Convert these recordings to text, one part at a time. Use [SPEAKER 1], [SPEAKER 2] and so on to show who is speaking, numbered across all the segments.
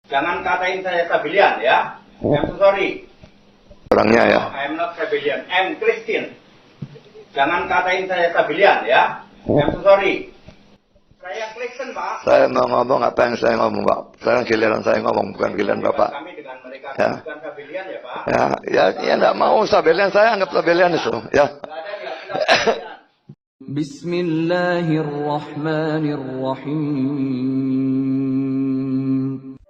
[SPEAKER 1] Jangan katain saya Sabellian ya. I'm so sorry.
[SPEAKER 2] Orangnya ya.
[SPEAKER 1] I'm not Sabellian. I'm Christian. Jangan katain saya Sabellian ya. I'm so sorry. Saya Kristen, Pak.
[SPEAKER 2] Saya mau ngomong apa yang saya ngomong, Pak. Sekarang giliran saya ngomong, bukan giliran Bapak.
[SPEAKER 1] Kami dengan mereka
[SPEAKER 2] Ya.
[SPEAKER 1] bukan Sabellian ya, Pak.
[SPEAKER 2] Ya enggak mau Sabellian, saya anggap Sabellian itu, ya.
[SPEAKER 3] Bismillahirrahmanirrahim.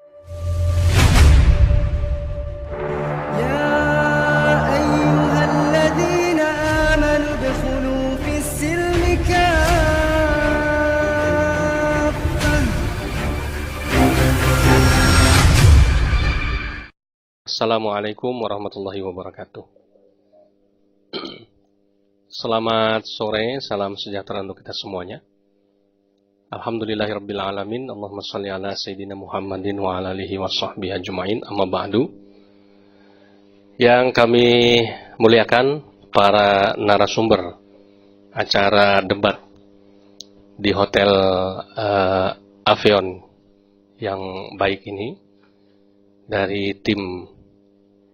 [SPEAKER 3] Ya ayyuhalladzina amanu dukhulu fis silmi kaffah.
[SPEAKER 4] Assalamualaikum warahmatullahi wabarakatuh. Selamat sore, salam sejahtera untuk kita semuanya. Alhamdulillahirabbil alamin. Allahumma shalli ala sayyidina Muhammadin wa ala alihi washabbihi ajmain. Amma ba'du. Yang kami muliakan para narasumber acara debat di Hotel Avion yang baik ini, dari tim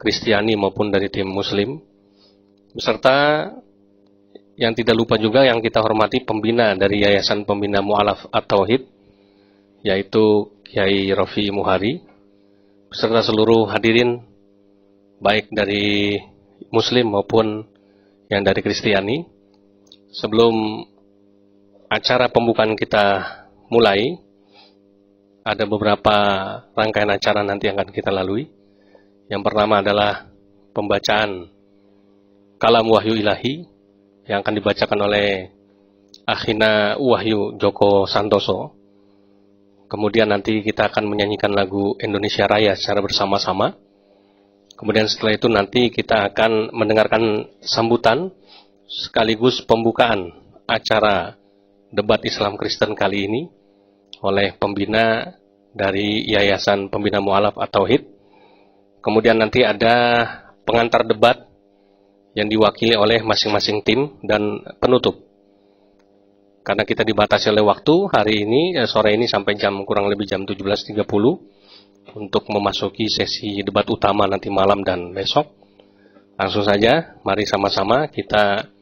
[SPEAKER 4] Kristiani maupun dari tim Muslim, beserta yang tidak lupa juga yang kita hormati pembina dari Yayasan Pembina Mu'alaf At-Tauhid, yaitu Kiai Rofi Muhari, beserta seluruh hadirin baik dari Muslim maupun yang dari Kristiani. Sebelum acara pembukaan kita mulai, ada beberapa rangkaian acara nanti yang akan kita lalui. Yang pertama adalah pembacaan Kalam Wahyu Ilahi yang akan dibacakan oleh Akhina Wahyu Joko Santoso. Kemudian nanti kita akan menyanyikan lagu Indonesia Raya secara bersama-sama. Kemudian setelah itu nanti kita akan mendengarkan sambutan sekaligus pembukaan acara debat Islam Kristen kali ini oleh pembina dari Yayasan Pembina Mu'alaf At-Tauhid. Kemudian nanti ada pengantar debat yang diwakili oleh masing-masing tim dan penutup. Karena kita dibatasi oleh waktu hari ini, sore ini sampai kurang lebih jam 17.30 untuk memasuki sesi debat utama nanti malam dan besok. Langsung saja, mari sama-sama kita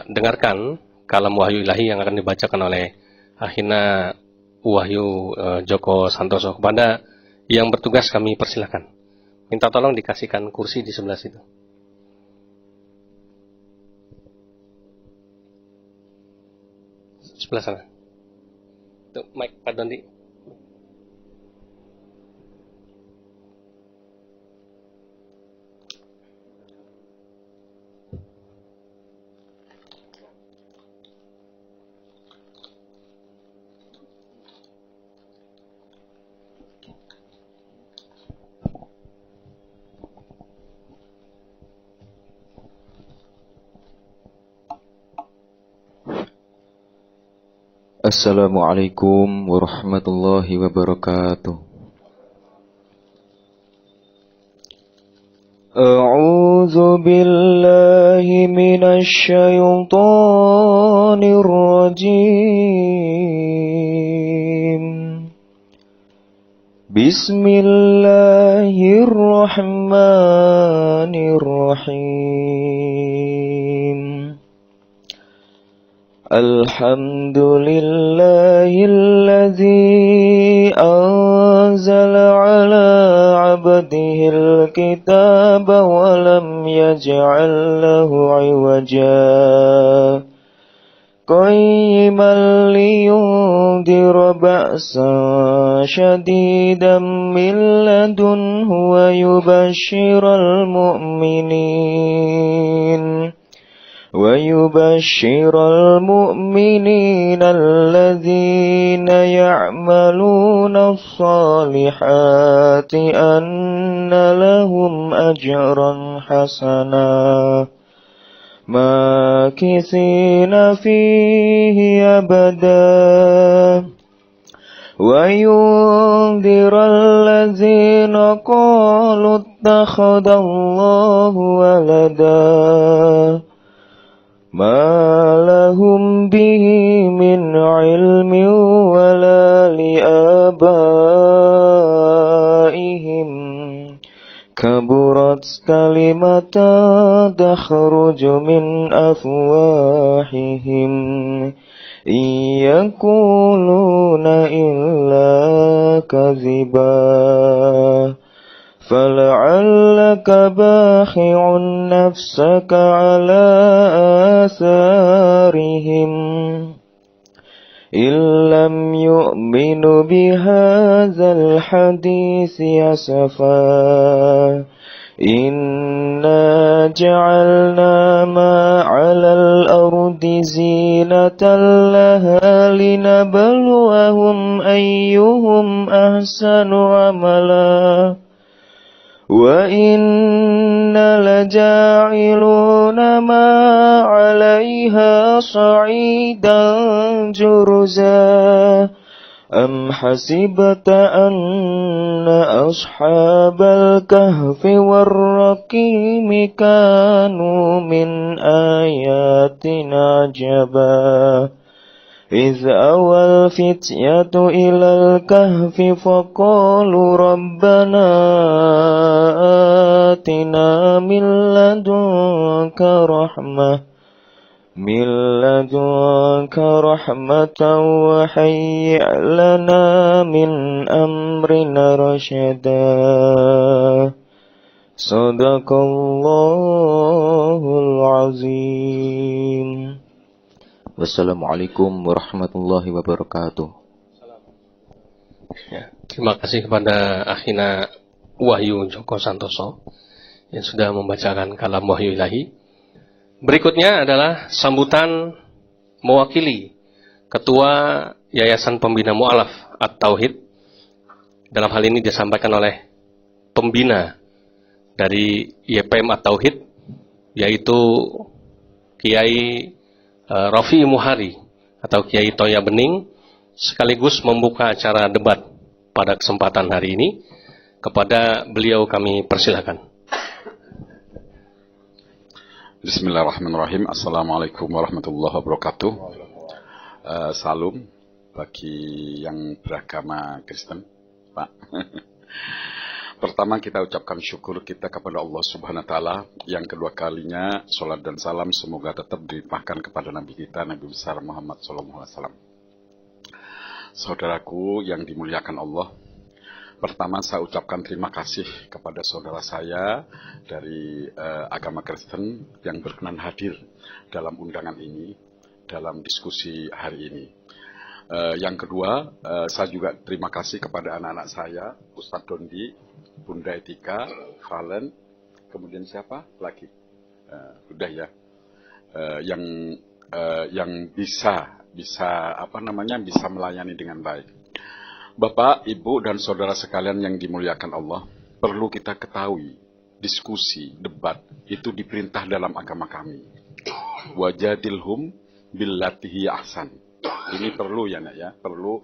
[SPEAKER 4] dengarkan Kalam Wahyu Ilahi yang akan dibacakan oleh Akhina Wahyu Joko Santoso. Kepada yang bertugas kami persilakan. Minta tolong dikasihkan kursi di sebelah situ. Sebelah sana. Tuh, Mike, Pak Dondi.
[SPEAKER 5] Assalamualaikum warahmatullahi wabarakatuh. A'udzu billahi minasy syaithanir rajim. Bismillahirrahmanirrahim. Alhamdulillahilladzi anzala ala abdihil kitaba wa lam yaj'al lahu 'iwaja qayyiman liyundhira ba'san shadidan min ladunhu wa yubashshiral mu'minin وَيُبَشِّرَ الْمُؤْمِنِينَ الَّذِينَ يَعْمَلُونَ الصَّالِحَاتِ أَنَّ لَهُمْ أَجْرًا حَسَنًا مَاكِثِينَ فِيهِ أَبَدًا وَيُنذِرَ الَّذِينَ قَالُوا اتَّخَذَ اللَّهُ وَلَدًا ما لهم به من علم ولا لآبائهم كلمة تخرج من أفواههم إن يقولون إلا كذبا فلعلك باخع نفسك على آثارهم إن لم يؤمنوا بهذا الحديث أسفا إنا جعلنا ما على الأرض زينة لها لنبلوهم أيهم أحسن عملا وإنا لجاعلون ما عليها صعيدا جرزا أم حسبت أن أصحاب الكهف والرقيم كانوا من آياتنا عجبا إذ أوى الفتية إلى الكهف فقالوا ربنا آتنا من لدنك رحمة وهيئ لنا من أمرنا رشدا صدق الله العظيم. Wassalamualaikum warahmatullahi wabarakatuh.
[SPEAKER 4] Ya, terima kasih kepada Akhina Wahyu Joko Santoso yang sudah membacakan kalam Wahyu Ilahi. Berikutnya adalah sambutan mewakili Ketua Yayasan Pembina Mu'alaf At-Tauhid. Dalam hal ini disampaikan oleh pembina dari YPM At-Tauhid, yaitu Kiai Rafi Muhari atau Kiai Toya Bening, sekaligus membuka acara debat pada kesempatan hari ini. Kepada beliau kami persilakan.
[SPEAKER 6] Bismillahirrahmanirrahim. Assalamualaikum warahmatullahi wabarakatuh. Salam bagi yang beragama Kristen, Pak. Pertama kita ucapkan syukur kita kepada Allah Subhanahu wa Ta'ala. Yang kedua kalinya salat dan salam semoga tetap dilimpahkan kepada Nabi kita, Nabi besar Muhammad SAW. Saudaraku yang dimuliakan Allah, pertama saya ucapkan terima kasih kepada saudara saya dari agama Kristen yang berkenan hadir dalam undangan ini, dalam diskusi hari ini. Yang kedua, saya juga terima kasih kepada anak-anak saya, Ustadz Dondi, Bunda Etika, Valen, kemudian siapa lagi? Udah ya, yang bisa melayani dengan baik. Bapak, Ibu, dan saudara sekalian yang dimuliakan Allah, perlu kita ketahui, diskusi, debat, itu diperintah dalam agama kami. Wajadilhum billatihi ahsan. Ini perlu ya, Nak ya, perlu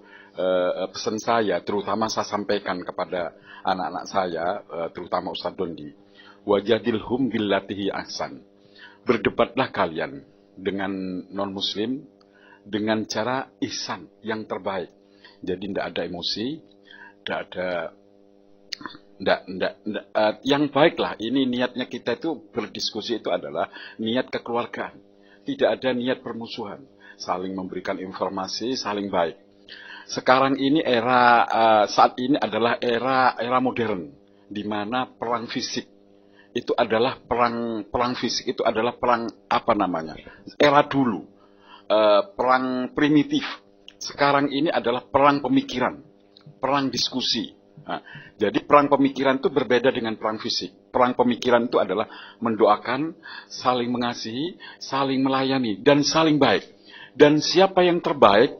[SPEAKER 6] pesan saya, terutama saya sampaikan kepada anak-anak saya, terutama Ustadz Dondi. Wajadilhum billatihi ahsan. Berdebatlah kalian dengan non-muslim dengan cara ihsan yang terbaik. Jadi tidak ada emosi, tidak ada yang baiklah. Ini niatnya kita itu berdiskusi itu adalah niat kekeluargaan. Tidak ada niat permusuhan, saling memberikan informasi, saling baik. Sekarang ini saat ini adalah era modern, di mana perang fisik itu adalah perang fisik itu adalah perang era dulu, perang primitif. Sekarang ini adalah perang pemikiran, perang diskusi. Nah, jadi perang pemikiran itu berbeda dengan perang fisik. Perang pemikiran itu adalah mendoakan, saling mengasihi, saling melayani, dan saling baik. Dan siapa yang terbaik,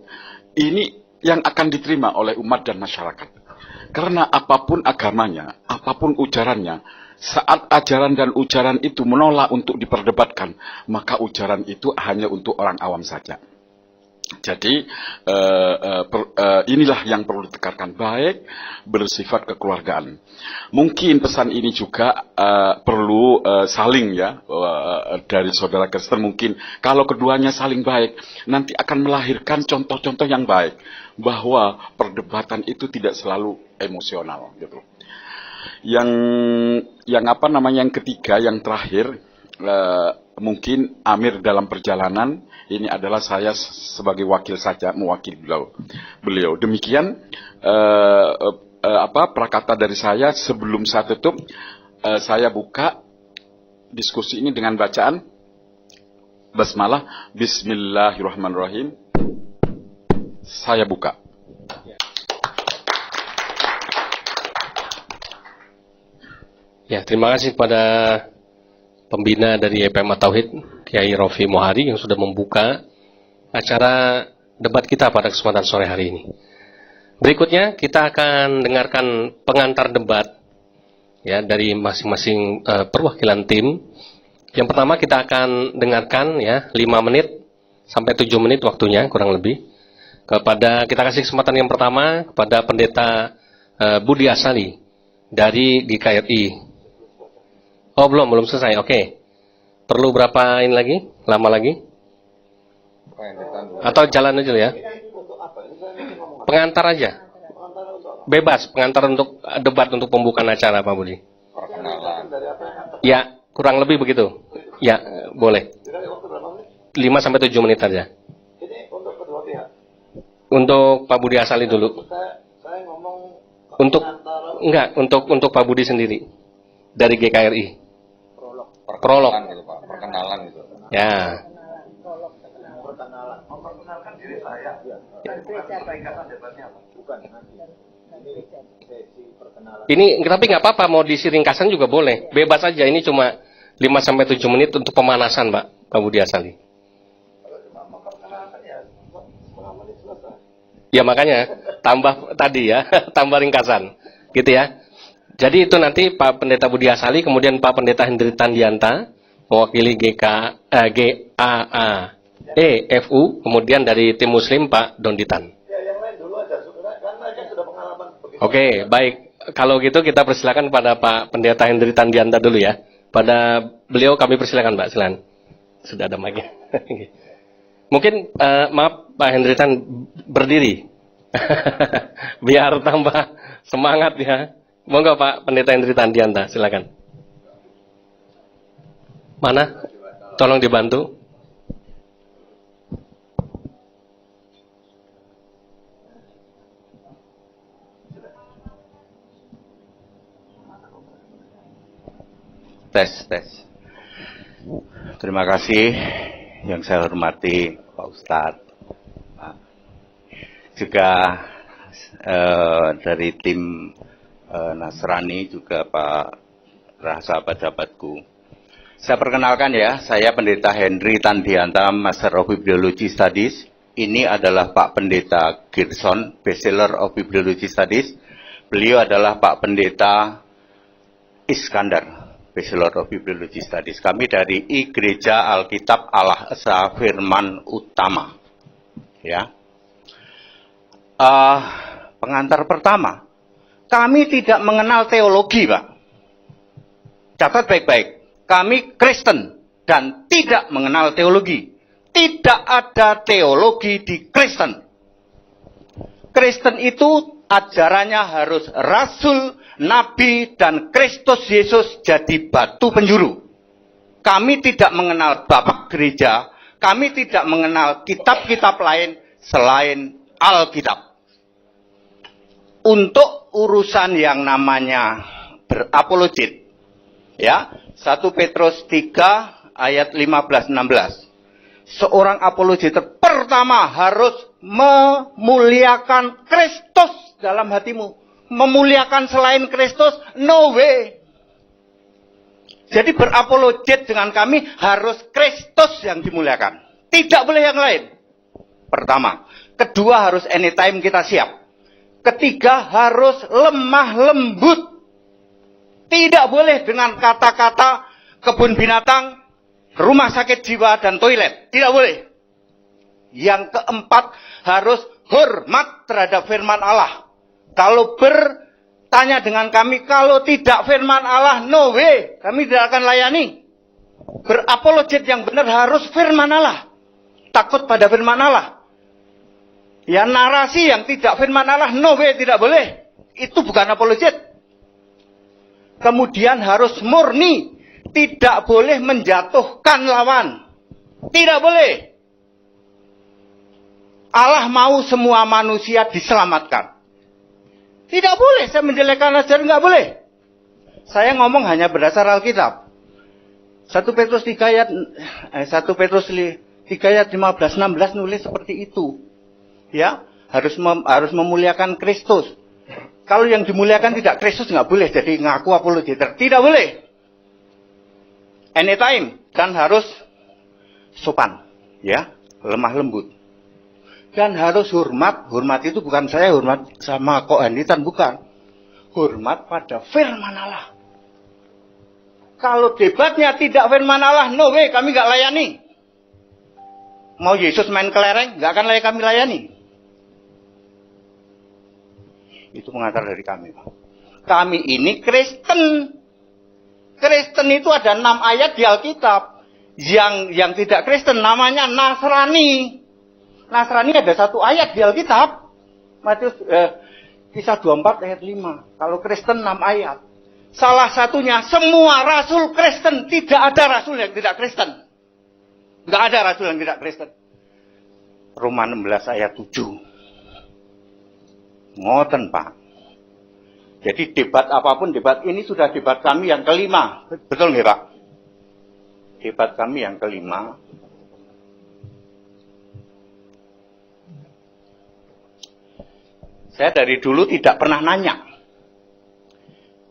[SPEAKER 6] ini yang akan diterima oleh umat dan masyarakat. Karena apapun agamanya, apapun ujarannya, saat ajaran dan ujaran itu menolak untuk diperdebatkan, maka ujaran itu hanya untuk orang awam saja. Jadi inilah yang perlu ditekankan, baik, bersifat kekeluargaan. Mungkin pesan ini juga perlu saling ya, dari saudara Kristen mungkin kalau keduanya saling baik, nanti akan melahirkan contoh-contoh yang baik, bahwa perdebatan itu tidak selalu emosional gitu. Yang apa namanya, yang ketiga, yang terakhir, mungkin Amir dalam perjalanan, ini adalah saya sebagai wakil saja, mewakili beliau. Demikian prakata dari saya. Sebelum saya tutup, saya buka diskusi ini dengan bacaan basmalah. Bismillahirrahmanirrahim. Saya buka.
[SPEAKER 4] Ya, terima kasih kepada pembina dari EPM Tauhid, Kiai Rofi Mohari, yang sudah membuka acara debat kita pada kesempatan sore hari ini. Berikutnya kita akan dengarkan pengantar debat ya dari masing-masing perwakilan tim. Yang pertama kita akan dengarkan ya 5 menit sampai 7 menit waktunya kurang lebih. Kita kasih kesempatan yang pertama kepada Pendeta Budi Asali dari GKRI. Oh, belum selesai. Oke. Perlu berapa ini lagi? Lama lagi? Atau jalan aja ya? Pengantar aja. Bebas, pengantar untuk debat untuk pembukaan acara, Pak Budi. Ya, kurang lebih begitu. Ya, boleh. 5 sampai 7 menit aja. Untuk Pak Budi Asali dulu. Untuk Pak Budi sendiri dari GKRI. Prolog.
[SPEAKER 2] Perkenalan gitu.
[SPEAKER 4] Ya.
[SPEAKER 1] Memperkenalkan diri saya.
[SPEAKER 4] Ini tapi nggak apa-apa, mau diisi ringkasan juga boleh. Bebas aja, ini cuma 5 sampai 7 menit untuk pemanasan, Pak Budi Asali. Ya makanya tambah tadi ya, tambah ringkasan. Gitu ya. Jadi itu nanti Pak Pendeta Budi Asali, kemudian Pak Pendeta Hendri Tandianta, mewakili GAAEFU, kemudian dari tim Muslim Pak Donditan.
[SPEAKER 1] Yang lain dulu aja, kan mereka sudah pengalaman begitu.
[SPEAKER 4] Oke, baik. Kalau gitu kita persilakan pada Pak Pendeta Hendri Tandianta dulu ya. Pada beliau kami persilakan, Pak, silakan. Sudah ada mic-nya. Mungkin maaf Pak Hendri Tan berdiri. Biar tambah semangat ya. Monggo Pak Pendeta Hendri Tandianta, silakan. Mana? Tolong dibantu.
[SPEAKER 1] Tes. Terima kasih yang saya hormati Pak Ustadz. Juga dari tim Nasrani, juga Pak sahabat-sahabatku. Saya perkenalkan ya, saya Pendeta Hendri Tandianta, Master of Bibliology Studies. Ini adalah Pak Pendeta Gerson, Bachelor of Bibliology Studies. Beliau adalah Pak Pendeta Iskandar, Bachelor of Bibliology Studies. Kami dari I Gereja Alkitab Allah Esa Firman Utama. Ya. Pengantar pertama. Kami tidak mengenal teologi, Pak. Catat baik-baik. Kami Kristen dan tidak mengenal teologi. Tidak ada teologi di Kristen. Kristen itu ajarannya harus Rasul, Nabi, dan Kristus Yesus jadi batu penjuru. Kami tidak mengenal Bapak Gereja. Kami tidak mengenal kitab-kitab lain selain Alkitab. Untuk urusan yang namanya berapologet, ya, 1 Petrus 3 ayat 15-16. Seorang apologeter pertama harus memuliakan Kristus dalam hatimu. Memuliakan selain Kristus, no way. Jadi berapologet dengan kami harus Kristus yang dimuliakan. Tidak boleh yang lain. Pertama. Kedua, harus anytime kita siap. Ketiga, harus lemah lembut. Tidak boleh dengan kata-kata kebun binatang, rumah sakit jiwa, dan toilet. Tidak boleh. Yang keempat, harus hormat terhadap firman Allah. Kalau bertanya dengan kami, kalau tidak firman Allah, no way. Kami tidak akan layani. Berapologet yang benar harus firman Allah. Takut pada firman Allah. Ya, narasi yang tidak firman Allah, no way, tidak boleh. Itu bukan apologet. Kemudian harus murni, tidak boleh menjatuhkan lawan. Tidak boleh. Allah mau semua manusia diselamatkan. Tidak boleh saya menjelekkan ajaran, nggak boleh. Saya ngomong hanya berdasar Alkitab. 1 Petrus 3 ayat 15-16 nulis seperti itu. Ya, harus memuliakan Kristus. Kalau yang dimuliakan tidak Kristus nggak boleh jadi ngaku apologeter. Tidak boleh. Anytime, dan harus sopan, ya, lemah lembut. Dan harus hormat. Hormat itu bukan saya hormat sama kohanitan, bukan. Hormat pada firman Allah. Kalau debatnya tidak firman Allah, no way, kami nggak layani. Mau Yesus main kelereng, nggak akan kami layani. Itu pengantar dari kami, Pak. Kami ini Kristen. Kristen itu ada 6 ayat di Alkitab. Yang tidak Kristen namanya Nasrani. Nasrani ada 1 ayat di Alkitab. Matius Kisah 24 ayat 5. Kalau Kristen 6 ayat. Salah satunya semua rasul Kristen. Tidak ada rasul yang tidak Kristen. Nggak ada rasul yang tidak Kristen. Roma 16 ayat 7. Ngoten, Pak. Jadi debat apapun, debat ini sudah debat kami yang kelima. Betul nggak, Pak? Debat kami yang kelima. Saya dari dulu tidak pernah nanya.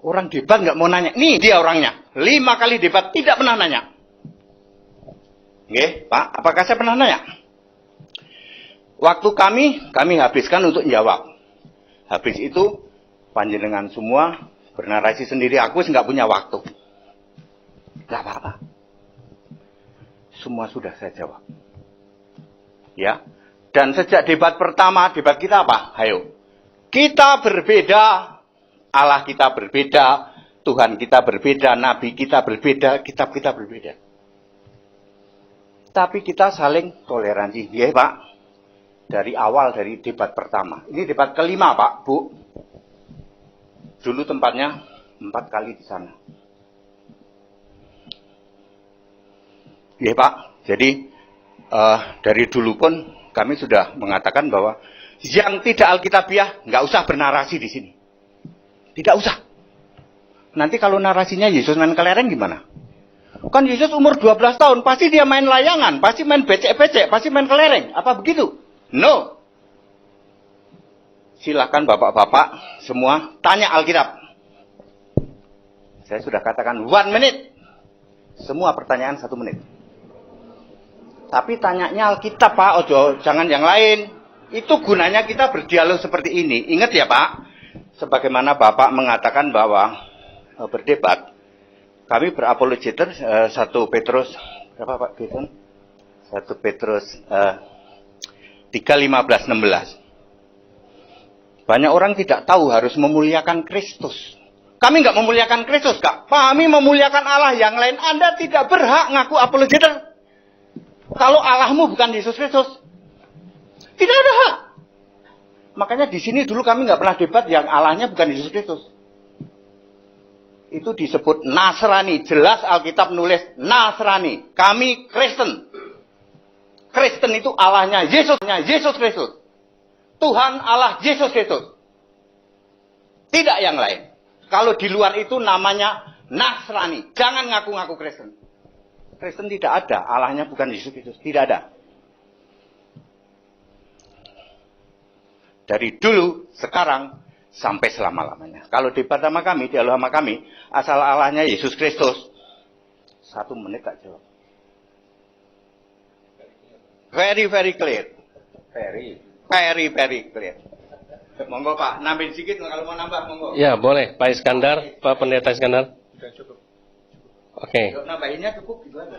[SPEAKER 1] Orang debat nggak mau nanya. Nih dia orangnya. 5 kali debat tidak pernah nanya. Nggih, Pak, apakah saya pernah nanya? Waktu kami habiskan untuk jawab. Habis itu panjenengan semua bernarasi sendiri. Aku nggak punya waktu. Nggak apa-apa. Semua sudah saya jawab. Ya. Dan sejak debat pertama, debat kita apa? Ayo. Kita berbeda. Allah kita berbeda, Tuhan kita berbeda, Nabi kita berbeda, kitab kita berbeda. Tapi kita saling toleransi, ya Pak. Dari awal, dari debat pertama. Ini debat kelima, Pak, Bu. Dulu tempatnya 4 kali di sana. Ya Pak, jadi dari dulu pun kami sudah mengatakan bahwa yang tidak Alkitabiah nggak usah bernarasi di sini. Tidak usah. Nanti kalau narasinya Yesus main kelereng gimana? Kan Yesus umur 12 tahun, pasti dia main layangan, pasti main becek-becek, pasti main kelereng. Apa begitu? No. Silahkan bapak-bapak semua tanya Alkitab. Saya sudah katakan 1 menit. Semua pertanyaan 1 menit. Tapi tanyanya Alkitab, Pak, ojo, jangan yang lain. Itu gunanya kita berdialog seperti ini. Ingat ya, Pak. Sebagaimana Bapak mengatakan bahwa berdebat, kami berapologeter 1 Petrus berapa Pak Beton? 1 Petrus 3:15-16. Banyak orang tidak tahu harus memuliakan Kristus. Kami nggak memuliakan Kristus, Kak. Kami memuliakan Allah. Yang lain Anda tidak berhak ngaku apologeter. Kalau Allahmu bukan Yesus Kristus, tidak ada hak. Makanya di sini dulu kami nggak pernah debat yang Allahnya bukan Yesus Kristus. Itu disebut Nasrani. Jelas Alkitab nulis Nasrani. Kami Kristen. Kristen itu Allahnya Yesus Kristus. Tuhan Allah Yesus Kristus. Tidak yang lain. Kalau di luar itu namanya Nasrani. Jangan ngaku-ngaku Kristen. Kristen tidak ada. Allahnya bukan Yesus Kristus. Tidak ada. Dari dulu, sekarang, sampai selama-lamanya. Kalau debat sama kami, dialog sama kami, asal Allahnya Yesus Kristus, 1 menit tak jawab. Very, very clear. Very, very clear. Monggo Pak, nambahin sedikit kalau mau nambah, monggo.
[SPEAKER 4] Ya, boleh. Pak Iskandar, Pak Pendeta Iskandar.
[SPEAKER 1] Sudah cukup.
[SPEAKER 4] Oke.
[SPEAKER 1] Nambahinnya cukup gitu aja.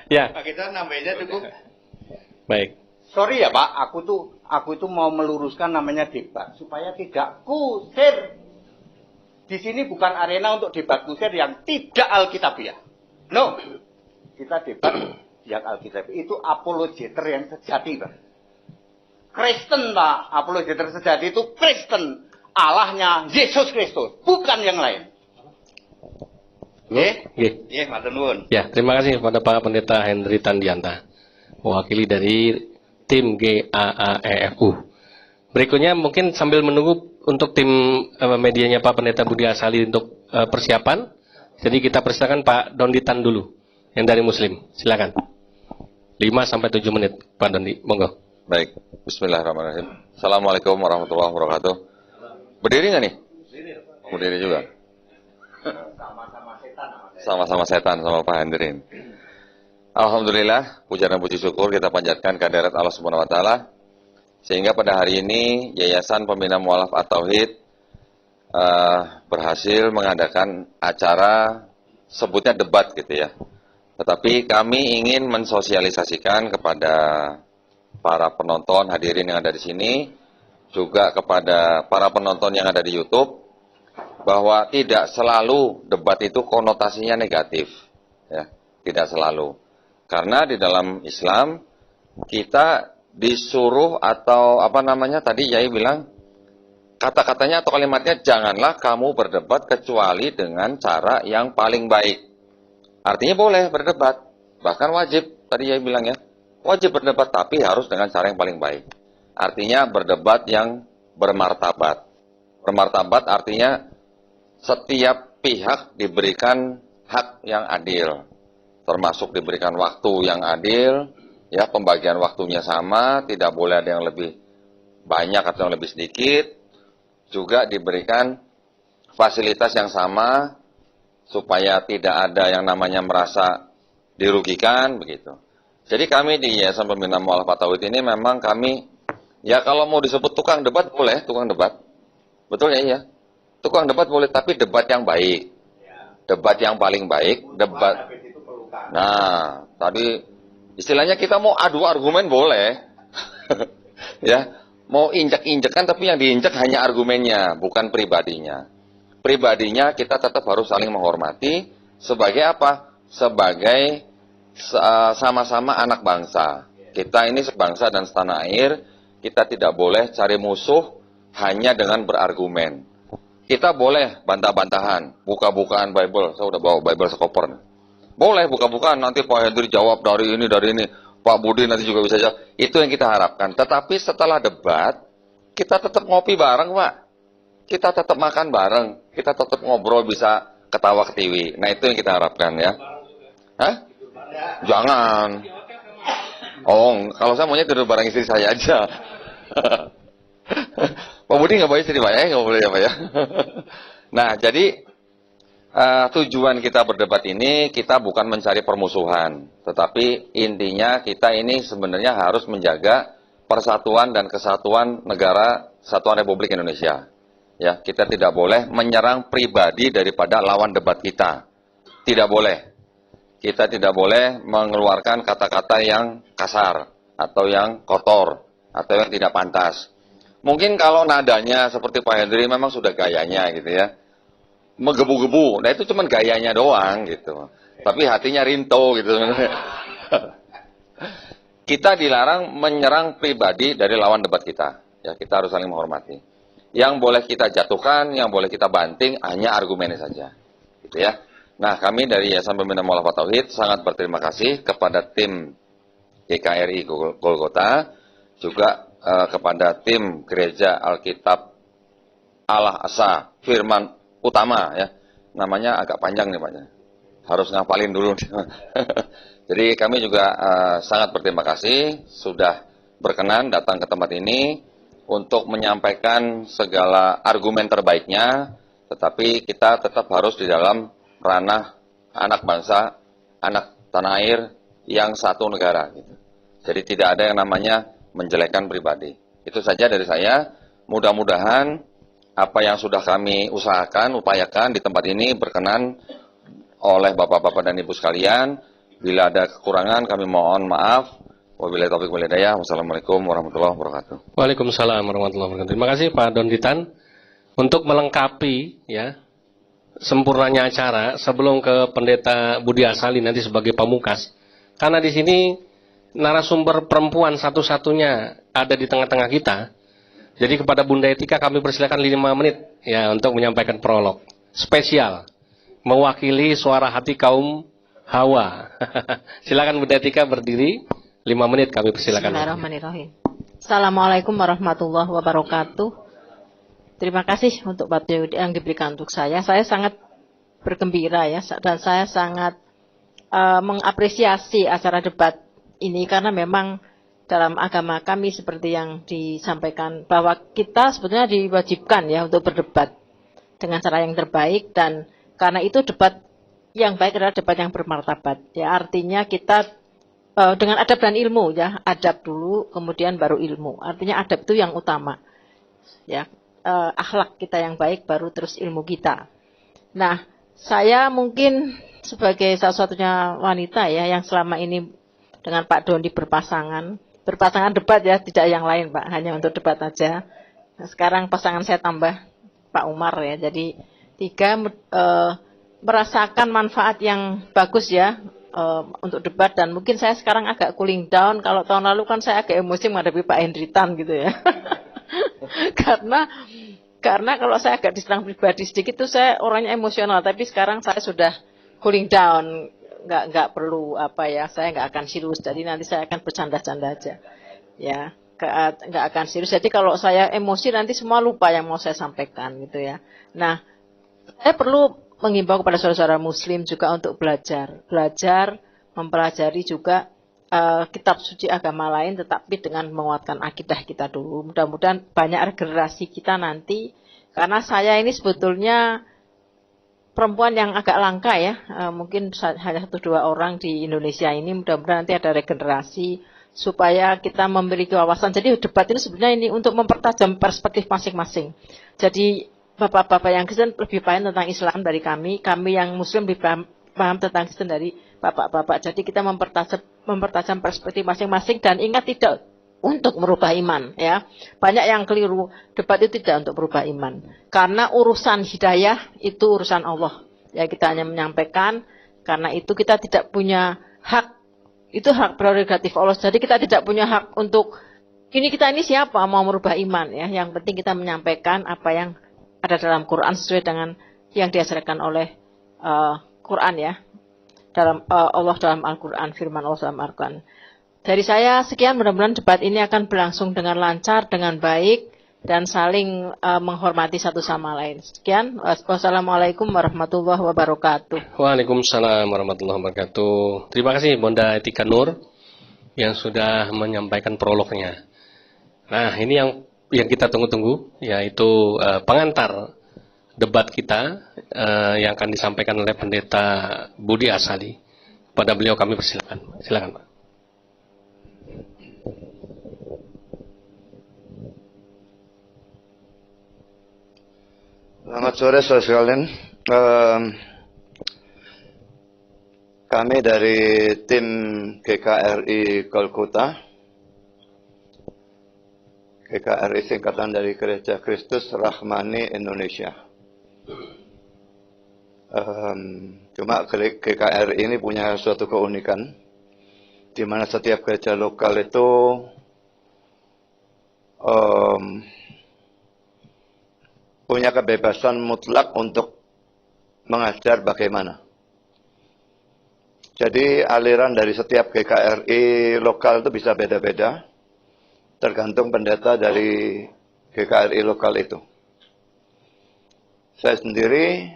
[SPEAKER 4] Ya.
[SPEAKER 1] Pak, kita nambahinnya cukup.
[SPEAKER 4] Baik.
[SPEAKER 1] Sorry ya Pak, aku itu mau meluruskan namanya debat supaya tidak kusir. Di sini bukan arena untuk debat kusir yang tidak Alkitabiah. No. Kita debat yang Alkitabiah. Itu apologeter yang sejati, Pak. Kristen, Pak. Apologeter sejati itu Kristen. Allahnya Yesus Kristus, bukan yang lain. Nggih.
[SPEAKER 4] Nggih.
[SPEAKER 1] Nggih, matur nuwun.
[SPEAKER 4] Ya, terima kasih kepada Pak Pendeta Henry Tandianta, mewakili dari tim GAAEFU. Berikutnya mungkin sambil menunggu untuk tim medianya Pak Pendeta Budi Asali untuk persiapan. Jadi kita persilakan Pak Donditan dulu, yang dari Muslim. Silakan. 5-7 menit, Pak Dondi. Monggo.
[SPEAKER 7] Baik, bismillahirrahmanirrahim. Assalamualaikum warahmatullahi wabarakatuh. Berdiri nggak nih? Berdiri juga. Sama-sama setan sama Pak Hendrin. Alhamdulillah, puja dan puji syukur kita panjatkan kehadirat Allah Subhanahu wa taala sehingga pada hari ini Yayasan Pembina Mu'alaf at-Tauhid berhasil mengadakan acara sebutnya debat gitu ya. Tetapi kami ingin mensosialisasikan kepada para penonton hadirin yang ada di sini, juga kepada para penonton yang ada di YouTube, bahwa tidak selalu debat itu konotasinya negatif, ya, tidak selalu. Karena di dalam Islam kita disuruh atau tadi Yai bilang kata-katanya atau kalimatnya janganlah kamu berdebat kecuali dengan cara yang paling baik. Artinya boleh berdebat, bahkan wajib. Tadi Yai bilang ya, wajib berdebat tapi harus dengan cara yang paling baik. Artinya berdebat yang bermartabat. Bermartabat artinya setiap pihak diberikan hak yang adil, termasuk diberikan waktu yang adil, ya, pembagian waktunya sama, tidak boleh ada yang lebih banyak atau yang lebih sedikit, juga diberikan fasilitas yang sama, supaya tidak ada yang namanya merasa dirugikan, begitu. Jadi kami di Yayasan Pembina Mu'alaf at-Tauhid ini memang kami, ya kalau mau disebut tukang debat boleh, tukang debat, betul ya, iya. Tukang debat boleh, tapi debat yang baik. Debat yang paling baik, debat. Nah, tadi istilahnya kita mau adu argumen boleh. Ya, mau injak-injakan tapi yang diinjak hanya argumennya, bukan pribadinya. Pribadinya kita tetap harus saling menghormati sebagai apa? Sebagai sama-sama anak bangsa. Kita ini sebangsa dan setanah air, kita tidak boleh cari musuh hanya dengan berargumen. Kita boleh bantah-bantahan, buka-bukaan Bible. Saya udah bawa Bible sekoper nih. Boleh buka-bukaan, nanti Pak Hendri jawab dari ini. Pak Budi nanti juga bisa jawab. Itu yang kita harapkan. Tetapi setelah debat, kita tetap ngopi bareng, Pak. Kita tetap makan bareng. Kita tetap ngobrol, bisa ketawa ketiwi. Nah, itu yang kita harapkan ya. Hah? Jangan. Oh, kalau saya maunya tidur bareng istri saya aja. Pak Budi nggak boleh istri Pak ya, nggak boleh ya Pak ya. Nah, jadi tujuan kita berdebat ini, kita bukan mencari permusuhan, tetapi intinya kita ini sebenarnya harus menjaga persatuan dan kesatuan negara, Kesatuan Republik Indonesia. Ya, kita tidak boleh menyerang pribadi daripada lawan debat kita. Tidak boleh. Kita tidak boleh mengeluarkan kata-kata yang kasar atau yang kotor atau yang tidak pantas. Mungkin kalau nadanya seperti Pak Hendri memang sudah gayanya gitu ya. Menggebu-gebu. Nah itu cuma gayanya doang gitu. Tapi hatinya rinto gitu. Kita dilarang menyerang pribadi dari lawan debat kita. Ya, kita harus saling menghormati. Yang boleh kita jatuhkan, yang boleh kita banting hanya argumennya saja. Gitu ya. Nah, kami dari Yayasan Pembina Mu'alaf at-Tauhid sangat berterima kasih kepada tim GKRI Golgota, juga kepada tim Gereja Alkitab Allah Asa Firman Utama ya. Namanya agak panjang nih Pak. Harus ngapalin dulu. Jadi kami juga sangat berterima kasih sudah berkenan datang ke tempat ini untuk menyampaikan segala argumen terbaiknya, tetapi kita tetap harus di dalam ranah anak bangsa, anak tanah air yang satu negara gitu. Jadi tidak ada yang namanya menjelekkan pribadi. Itu saja dari saya. Mudah-mudahan apa yang sudah kami upayakan di tempat ini berkenan oleh Bapak-bapak dan Ibu sekalian. Bila ada kekurangan kami mohon maaf. Wabillahi taufiq wal hidayah. Wassalamualaikum warahmatullahi wabarakatuh.
[SPEAKER 4] Waalaikumsalam warahmatullahi wabarakatuh. Terima kasih Pak Donditan untuk melengkapi ya sempurnanya acara sebelum ke Pendeta Budi Asali nanti sebagai pamungkas. Karena di sini narasumber perempuan satu-satunya ada di tengah-tengah kita. Jadi kepada Bunda Etika kami persilakan 5 menit ya untuk menyampaikan prolog spesial mewakili suara hati kaum Hawa. Silakan Bu Detika berdiri. 5 menit kami persilakan.
[SPEAKER 8] Bismillahirrahmanirrahim. Assalamualaikum warahmatullahi wabarakatuh. Terima kasih untuk waktu yang diberikan untuk saya. Saya sangat bergembira ya, dan saya sangat mengapresiasi acara debat ini karena memang dalam agama kami seperti yang disampaikan bahwa kita sebetulnya diwajibkan ya untuk berdebat dengan cara yang terbaik, dan karena itu debat yang baik adalah debat yang bermartabat. Ya, artinya kita dengan adab dan ilmu ya, adab dulu kemudian baru ilmu. Artinya adab itu yang utama. Ya, akhlak kita yang baik baru terus ilmu kita. Nah, saya mungkin sebagai satu-satunya wanita ya yang selama ini dengan Pak Doni berpasangan debat ya, tidak yang lain Pak, hanya untuk debat aja. Nah, sekarang pasangan saya tambah Pak Umar ya, jadi 3 merasakan manfaat yang bagus ya untuk debat, dan mungkin saya sekarang agak cooling down. Kalau tahun lalu kan saya agak emosi menghadapi Pak Hendritan gitu ya. karena kalau saya agak diserang pribadi sedikit itu saya orangnya emosional, tapi sekarang saya sudah cooling down, nggak perlu saya nggak akan serius, jadi nanti saya akan bercanda-canda aja ya, nggak akan serius. Jadi kalau saya emosi nanti semua lupa yang mau saya sampaikan gitu ya. Nah, saya perlu mengimbau kepada saudara Muslim juga untuk belajar, mempelajari juga kitab suci agama lain, tetapi dengan menguatkan akidah kita dulu. Mudah-mudahan banyak generasi kita nanti, karena saya ini sebetulnya perempuan yang agak langka ya, mungkin hanya 1-2 orang di Indonesia ini. Mudah-mudahan nanti ada regenerasi supaya kita memiliki wawasan. Jadi debat ini sebenarnya ini untuk mempertajam perspektif masing-masing. Jadi bapak-bapak yang Kristen lebih paham tentang Islam dari kami yang Muslim lebih paham tentang Kristen dari bapak-bapak. Jadi kita mempertajam perspektif masing-masing, dan ingat tidak untuk merubah iman ya. Banyak yang keliru, debat itu tidak untuk merubah iman. Karena urusan hidayah itu urusan Allah. Ya, kita hanya menyampaikan, karena itu kita tidak punya hak, itu hak prerogatif Allah. Jadi kita tidak punya hak untuk kita ini siapa mau merubah iman ya. Yang penting kita menyampaikan apa yang ada dalam Quran sesuai dengan yang diajarkan oleh Quran ya. Allah dalam Al-Quran, firman Allah dalam Al-Quran. Dari saya sekian, mudah-mudahan debat ini akan berlangsung dengan lancar, dengan baik, dan saling menghormati satu sama lain. Sekian, wassalamualaikum warahmatullahi wabarakatuh.
[SPEAKER 4] Waalaikumsalam warahmatullahi wabarakatuh. Terima kasih Bonda Etika Nur yang sudah menyampaikan prolognya. Nah, ini yang kita tunggu-tunggu, yaitu pengantar debat kita yang akan disampaikan oleh Pendeta Budi Asali. Pada beliau kami persilakan. Silakan Pak.
[SPEAKER 2] Selamat sore saudara sekalian. Kami dari tim GKRI Kolkota. GKRI singkatan dari Gereja Kristus Rahmani Indonesia. Cuma GKRI ini punya suatu keunikan, di mana setiap gereja lokal itu punya kebebasan mutlak untuk mengajar bagaimana. Jadi aliran dari setiap GKRI lokal itu bisa beda-beda, tergantung pendeta dari GKRI lokal itu. Saya sendiri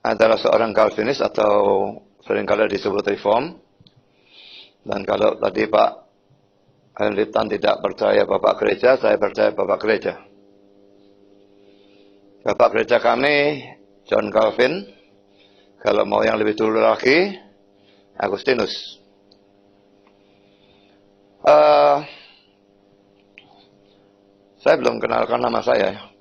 [SPEAKER 2] adalah seorang Calvinis atau seringkali disebut Reform. Dan kalau tadi Pak Henritan tidak percaya Bapak Gereja, saya percaya Bapak Gereja. Bapak Gereja kami, John Calvin. Kalau mau yang lebih dulu lagi, Agustinus. Saya belum kenalkan nama saya.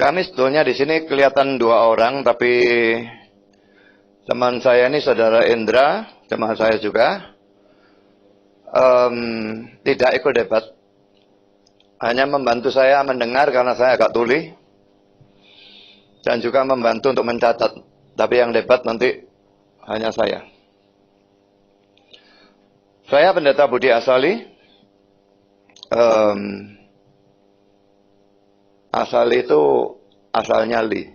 [SPEAKER 2] Kami sebetulnya di sini kelihatan 2 orang, tapi teman saya ini Saudara Indra, teman saya juga, tidak ikut debat. Hanya membantu saya mendengar karena saya agak tuli, dan juga membantu untuk mencatat. Tapi yang debat nanti hanya saya. Saya Pendeta Budi Asali. Asali itu asalnya li.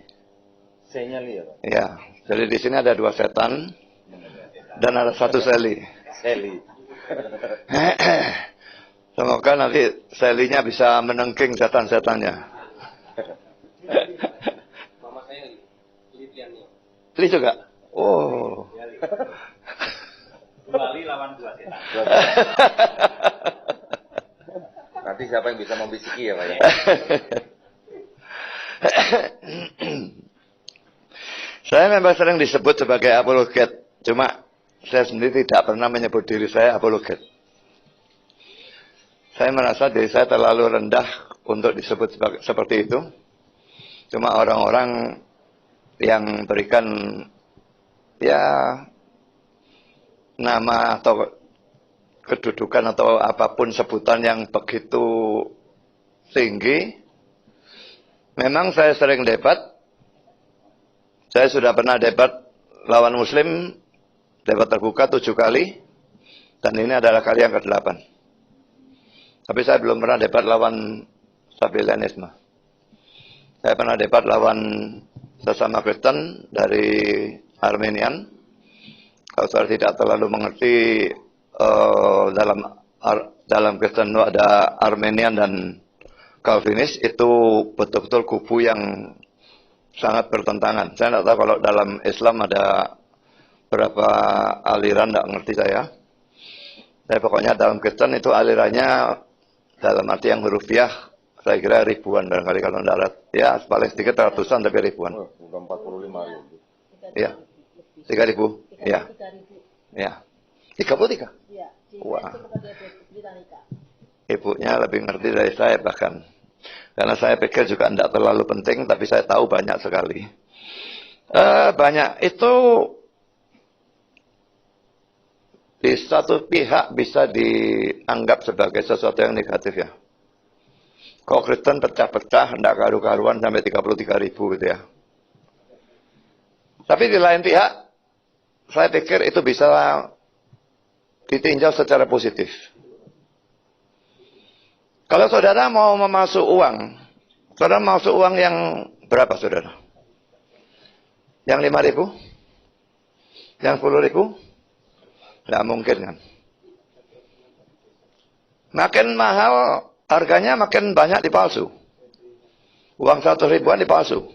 [SPEAKER 5] Saya li ya, Pak.
[SPEAKER 2] Ya, jadi di sini ada 2 setan dan ada 1 Seli.
[SPEAKER 5] Seli.
[SPEAKER 2] Semoga nanti Selinya bisa menengking setan-setannya.
[SPEAKER 4] Mama saya Litiannya.
[SPEAKER 2] Li juga? Oh.
[SPEAKER 1] Kembali lawan 2 setan.
[SPEAKER 7] Nanti siapa yang bisa membisiki ya Pak ya?
[SPEAKER 2] Saya memang sering disebut sebagai apologet. Cuma saya sendiri tidak pernah menyebut diri saya apologet. Saya merasa diri saya terlalu rendah untuk disebut seperti itu. Cuma orang-orang yang berikan ya nama atau kedudukan atau apapun sebutan yang begitu tinggi. Memang saya sering debat. Saya sudah pernah debat lawan Muslim, debat terbuka 7 kali, dan ini adalah kali yang ke-8. Tapi saya belum pernah debat lawan Sabellianisme. Saya pernah debat lawan sesama Kristen dari Armenian. Kalau saya tidak terlalu mengerti dalam Kristen itu ada Armenian dan Calvinis, itu betul-betul kubu yang sangat bertentangan. Saya tidak tahu kalau dalam Islam ada berapa aliran, tidak ngerti saya. Tapi pokoknya dalam Kristen itu alirannya dalam arti yang hurufiah, saya kira ribuan barangkali kalau darat. Ya, paling sedikit ratusan tapi ribuan.
[SPEAKER 5] Udah 45 ribu.
[SPEAKER 2] Iya. 3.000. Iya. Iya. 33.
[SPEAKER 8] Iya.
[SPEAKER 2] Wah. Ibunya lebih ngerti dari saya bahkan. Karena saya pikir juga tidak terlalu penting, tapi saya tahu banyak sekali. Banyak itu di satu pihak bisa dianggap sebagai sesuatu yang negatif ya. Kalau Kristen pecah-pecah, tidak karu-karuan sampai 33.000 gitu ya. Tapi di lain pihak, saya pikir itu bisa ditinjau secara positif. Kalau saudara mau memasuk uang, saudara masuk uang yang berapa saudara? Yang 5.000? Yang 10.000? Tidak mungkin kan? Makin mahal harganya makin banyak dipalsu. Uang 100 ribuan dipalsu.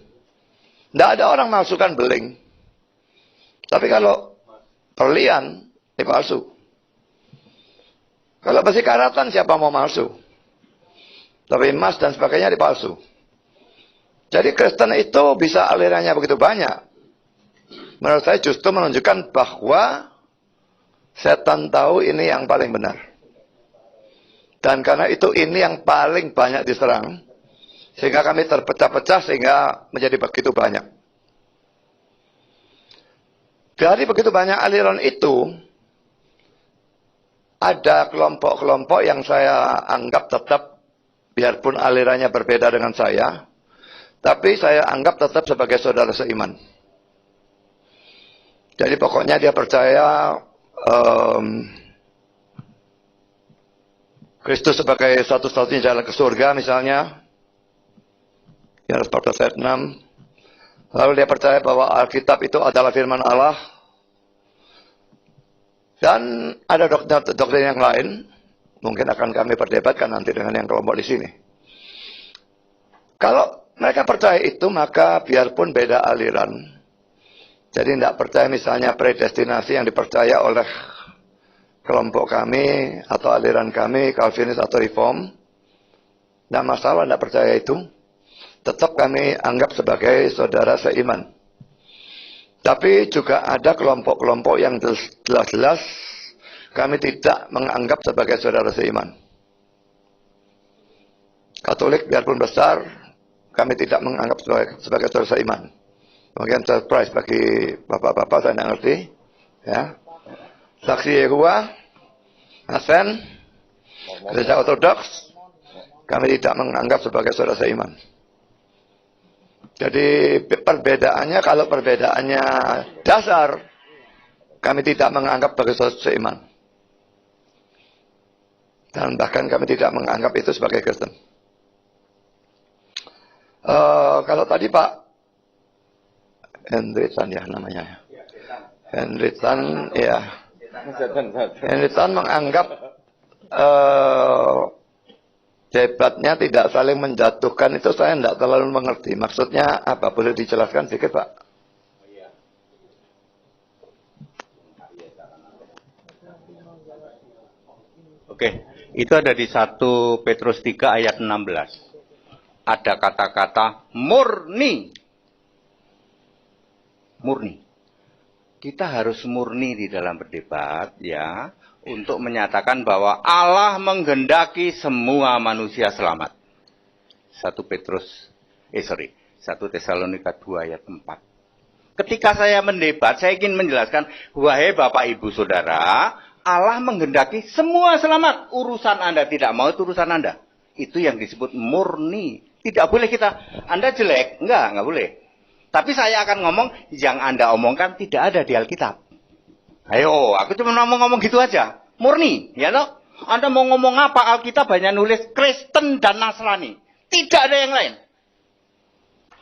[SPEAKER 2] Tidak ada orang masukkan beling. Tapi kalau berlian dipalsu. Kalau besi karatan siapa mau palsu? Tapi emas dan sebagainya dipalsu. Jadi Kristen itu bisa alirannya begitu banyak. Menurut saya justru menunjukkan bahwa setan tahu ini yang paling benar. Dan karena itu ini yang paling banyak diserang. Sehingga kami terpecah-pecah sehingga menjadi begitu banyak. Dari begitu banyak aliran itu, ada kelompok-kelompok yang saya anggap tetap, biarpun alirannya berbeda dengan saya, tapi saya anggap tetap sebagai saudara seiman. Jadi pokoknya dia percaya Kristus sebagai satu-satunya jalan ke surga misalnya. Yohanes 14 ayat 6. Lalu dia percaya bahwa Alkitab itu adalah firman Allah. Dan ada doktrin yang lain. Mungkin akan kami perdebatkan nanti dengan yang kelompok di sini. Kalau mereka percaya itu, maka biarpun beda aliran. Jadi tidak percaya misalnya predestinasi yang dipercaya oleh kelompok kami atau aliran kami, Calvinis atau Reform. Tidak masalah, tidak percaya itu. Tetap kami anggap sebagai saudara seiman. Tapi juga ada kelompok-kelompok yang jelas-jelas kami tidak menganggap sebagai saudara seiman. Katolik biarpun besar, kami tidak menganggap sebagai saudara seiman. Mungkin surprise bagi bapak-bapak, saya tidak ngerti. Ya. Saksi Yehova, Asen, Gereja Ortodoks, kami tidak menganggap sebagai saudara seiman. Jadi perbedaannya, kalau perbedaannya dasar, kami tidak menganggap sebagai saudara seiman. Dan bahkan kami tidak menganggap itu sebagai Kristen. Kalau tadi Pak Hendritan ya namanya. Hendritan ya. Hendritan menganggap debatnya tidak saling menjatuhkan, itu saya tidak terlalu mengerti. Maksudnya apa? Boleh dijelaskan sedikit Pak?
[SPEAKER 1] Oke, itu ada di 1 Petrus 3 ayat 16. Ada kata-kata murni. Murni. Kita harus murni di dalam berdebat ya, untuk menyatakan bahwa Allah menghendaki semua manusia selamat. 1 Tesalonika 2 ayat 4. Ketika saya mendebat, saya ingin menjelaskan, wahai Bapak Ibu Saudara, Allah menghendaki semua selamat. Urusan Anda tidak mau, itu urusan Anda. Itu yang disebut murni. Tidak boleh kita, Anda jelek, enggak boleh. Tapi saya akan ngomong, yang Anda omongkan tidak ada di Alkitab. Ayo, aku cuma ngomong gitu aja. Murni, ya toh? Anda mau ngomong apa? Alkitab hanya nulis Kristen dan Nasrani. Tidak ada yang lain.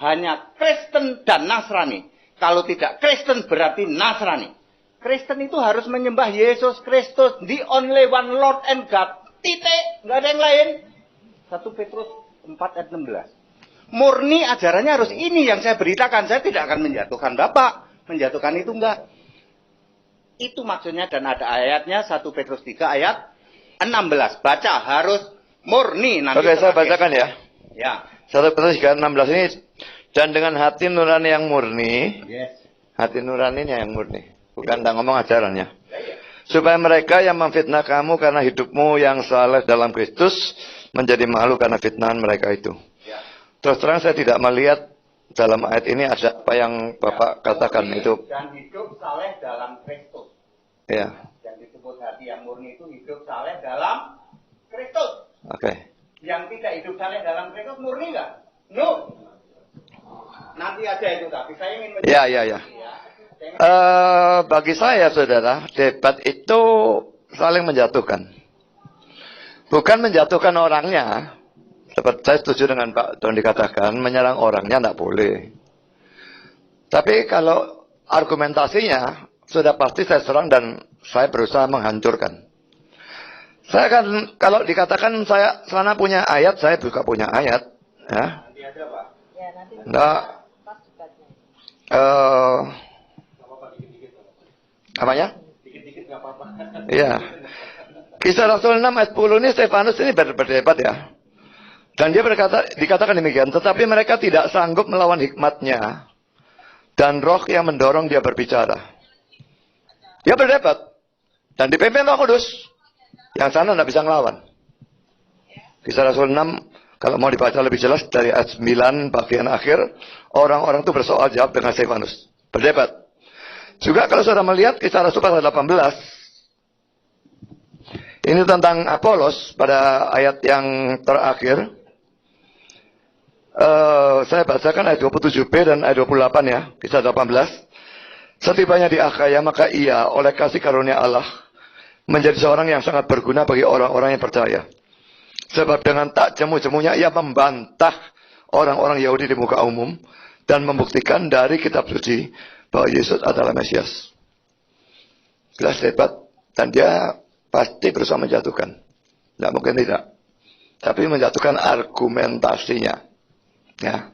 [SPEAKER 1] Hanya Kristen dan Nasrani. Kalau tidak Kristen berarti Nasrani. Kristen itu harus menyembah Yesus Kristus, the only one Lord and God. Titik, nggak ada yang lain. 1 Petrus 4 ayat 16. Murni ajarannya harus ini yang saya beritakan. Saya tidak akan menjatuhkan Bapak. Menjatuhkan itu enggak. Itu maksudnya, dan ada ayatnya 1 Petrus 3 ayat 16. Baca, harus murni. Nanti
[SPEAKER 2] Oke, saya bacakan ya.
[SPEAKER 1] Ya.
[SPEAKER 2] 1 Petrus 3 ayat 16 ini. Dan dengan hati nurani yang murni.
[SPEAKER 1] Yes.
[SPEAKER 2] Hati nuraninya yang murni. Bukan tak ngomong ajarannya. Supaya mereka yang memfitnah kamu karena hidupmu yang saleh dalam Kristus menjadi malu karena fitnahan mereka itu.
[SPEAKER 1] Ya.
[SPEAKER 2] Terus terang saya tidak melihat dalam ayat ini ada apa yang Bapak katakan itu.
[SPEAKER 1] Dan hidup saleh dalam Kristus.
[SPEAKER 2] Ya.
[SPEAKER 1] Yang disebut hati yang murni itu hidup saleh dalam Kristus.
[SPEAKER 2] Oke.
[SPEAKER 1] Yang tidak hidup saleh dalam Kristus murni nggak? No. Nanti aja itu, tapi saya ingin
[SPEAKER 2] Ya. Bagi saya, saudara, debat itu saling menjatuhkan. Bukan menjatuhkan orangnya. Seperti saya setuju dengan Pak Don dikatakan, menyerang orangnya tidak boleh. Tapi kalau argumentasinya, sudah pasti saya serang dan saya berusaha menghancurkan. Saya kan, kalau dikatakan saya sana punya ayat, saya juga punya ayat. Ya.
[SPEAKER 1] Nanti aja, Pak.
[SPEAKER 2] Enggak. Apanya?
[SPEAKER 1] Dikit-dikit nggak apa-apa.
[SPEAKER 2] Iya. Kisah Rasul 6 ayat 10 ini Stefanus ini berdebat ya. Dan dia dikatakan demikian, tetapi mereka tidak sanggup melawan hikmatnya dan roh yang mendorong dia berbicara. Dia berdebat dan dipimpin Roh Kudus. Yang sana tidak bisa ngelawan. Kisah Rasul 6 kalau mau dibaca lebih jelas dari ayat 9 bagian akhir, orang-orang itu bersoal jawab dengan Stefanus. Berdebat. Juga kalau saudara melihat Kisah Rasul pasal 18, ini tentang Apolos pada ayat yang terakhir. Saya bacakan ayat 27b dan ayat 28 ya, Kisah 18. Setibanya di Akhaya, maka ia oleh kasih karunia Allah menjadi seorang yang sangat berguna bagi orang-orang yang percaya. Sebab dengan tak jemu-jemunya ia membantah orang-orang Yahudi di muka umum dan membuktikan dari kitab suci bahwa Yesus adalah Mesias. Jelas debat dan dia pasti berusaha menjatuhkan. Tidak mungkin tidak. Tapi menjatuhkan argumentasinya. Ya.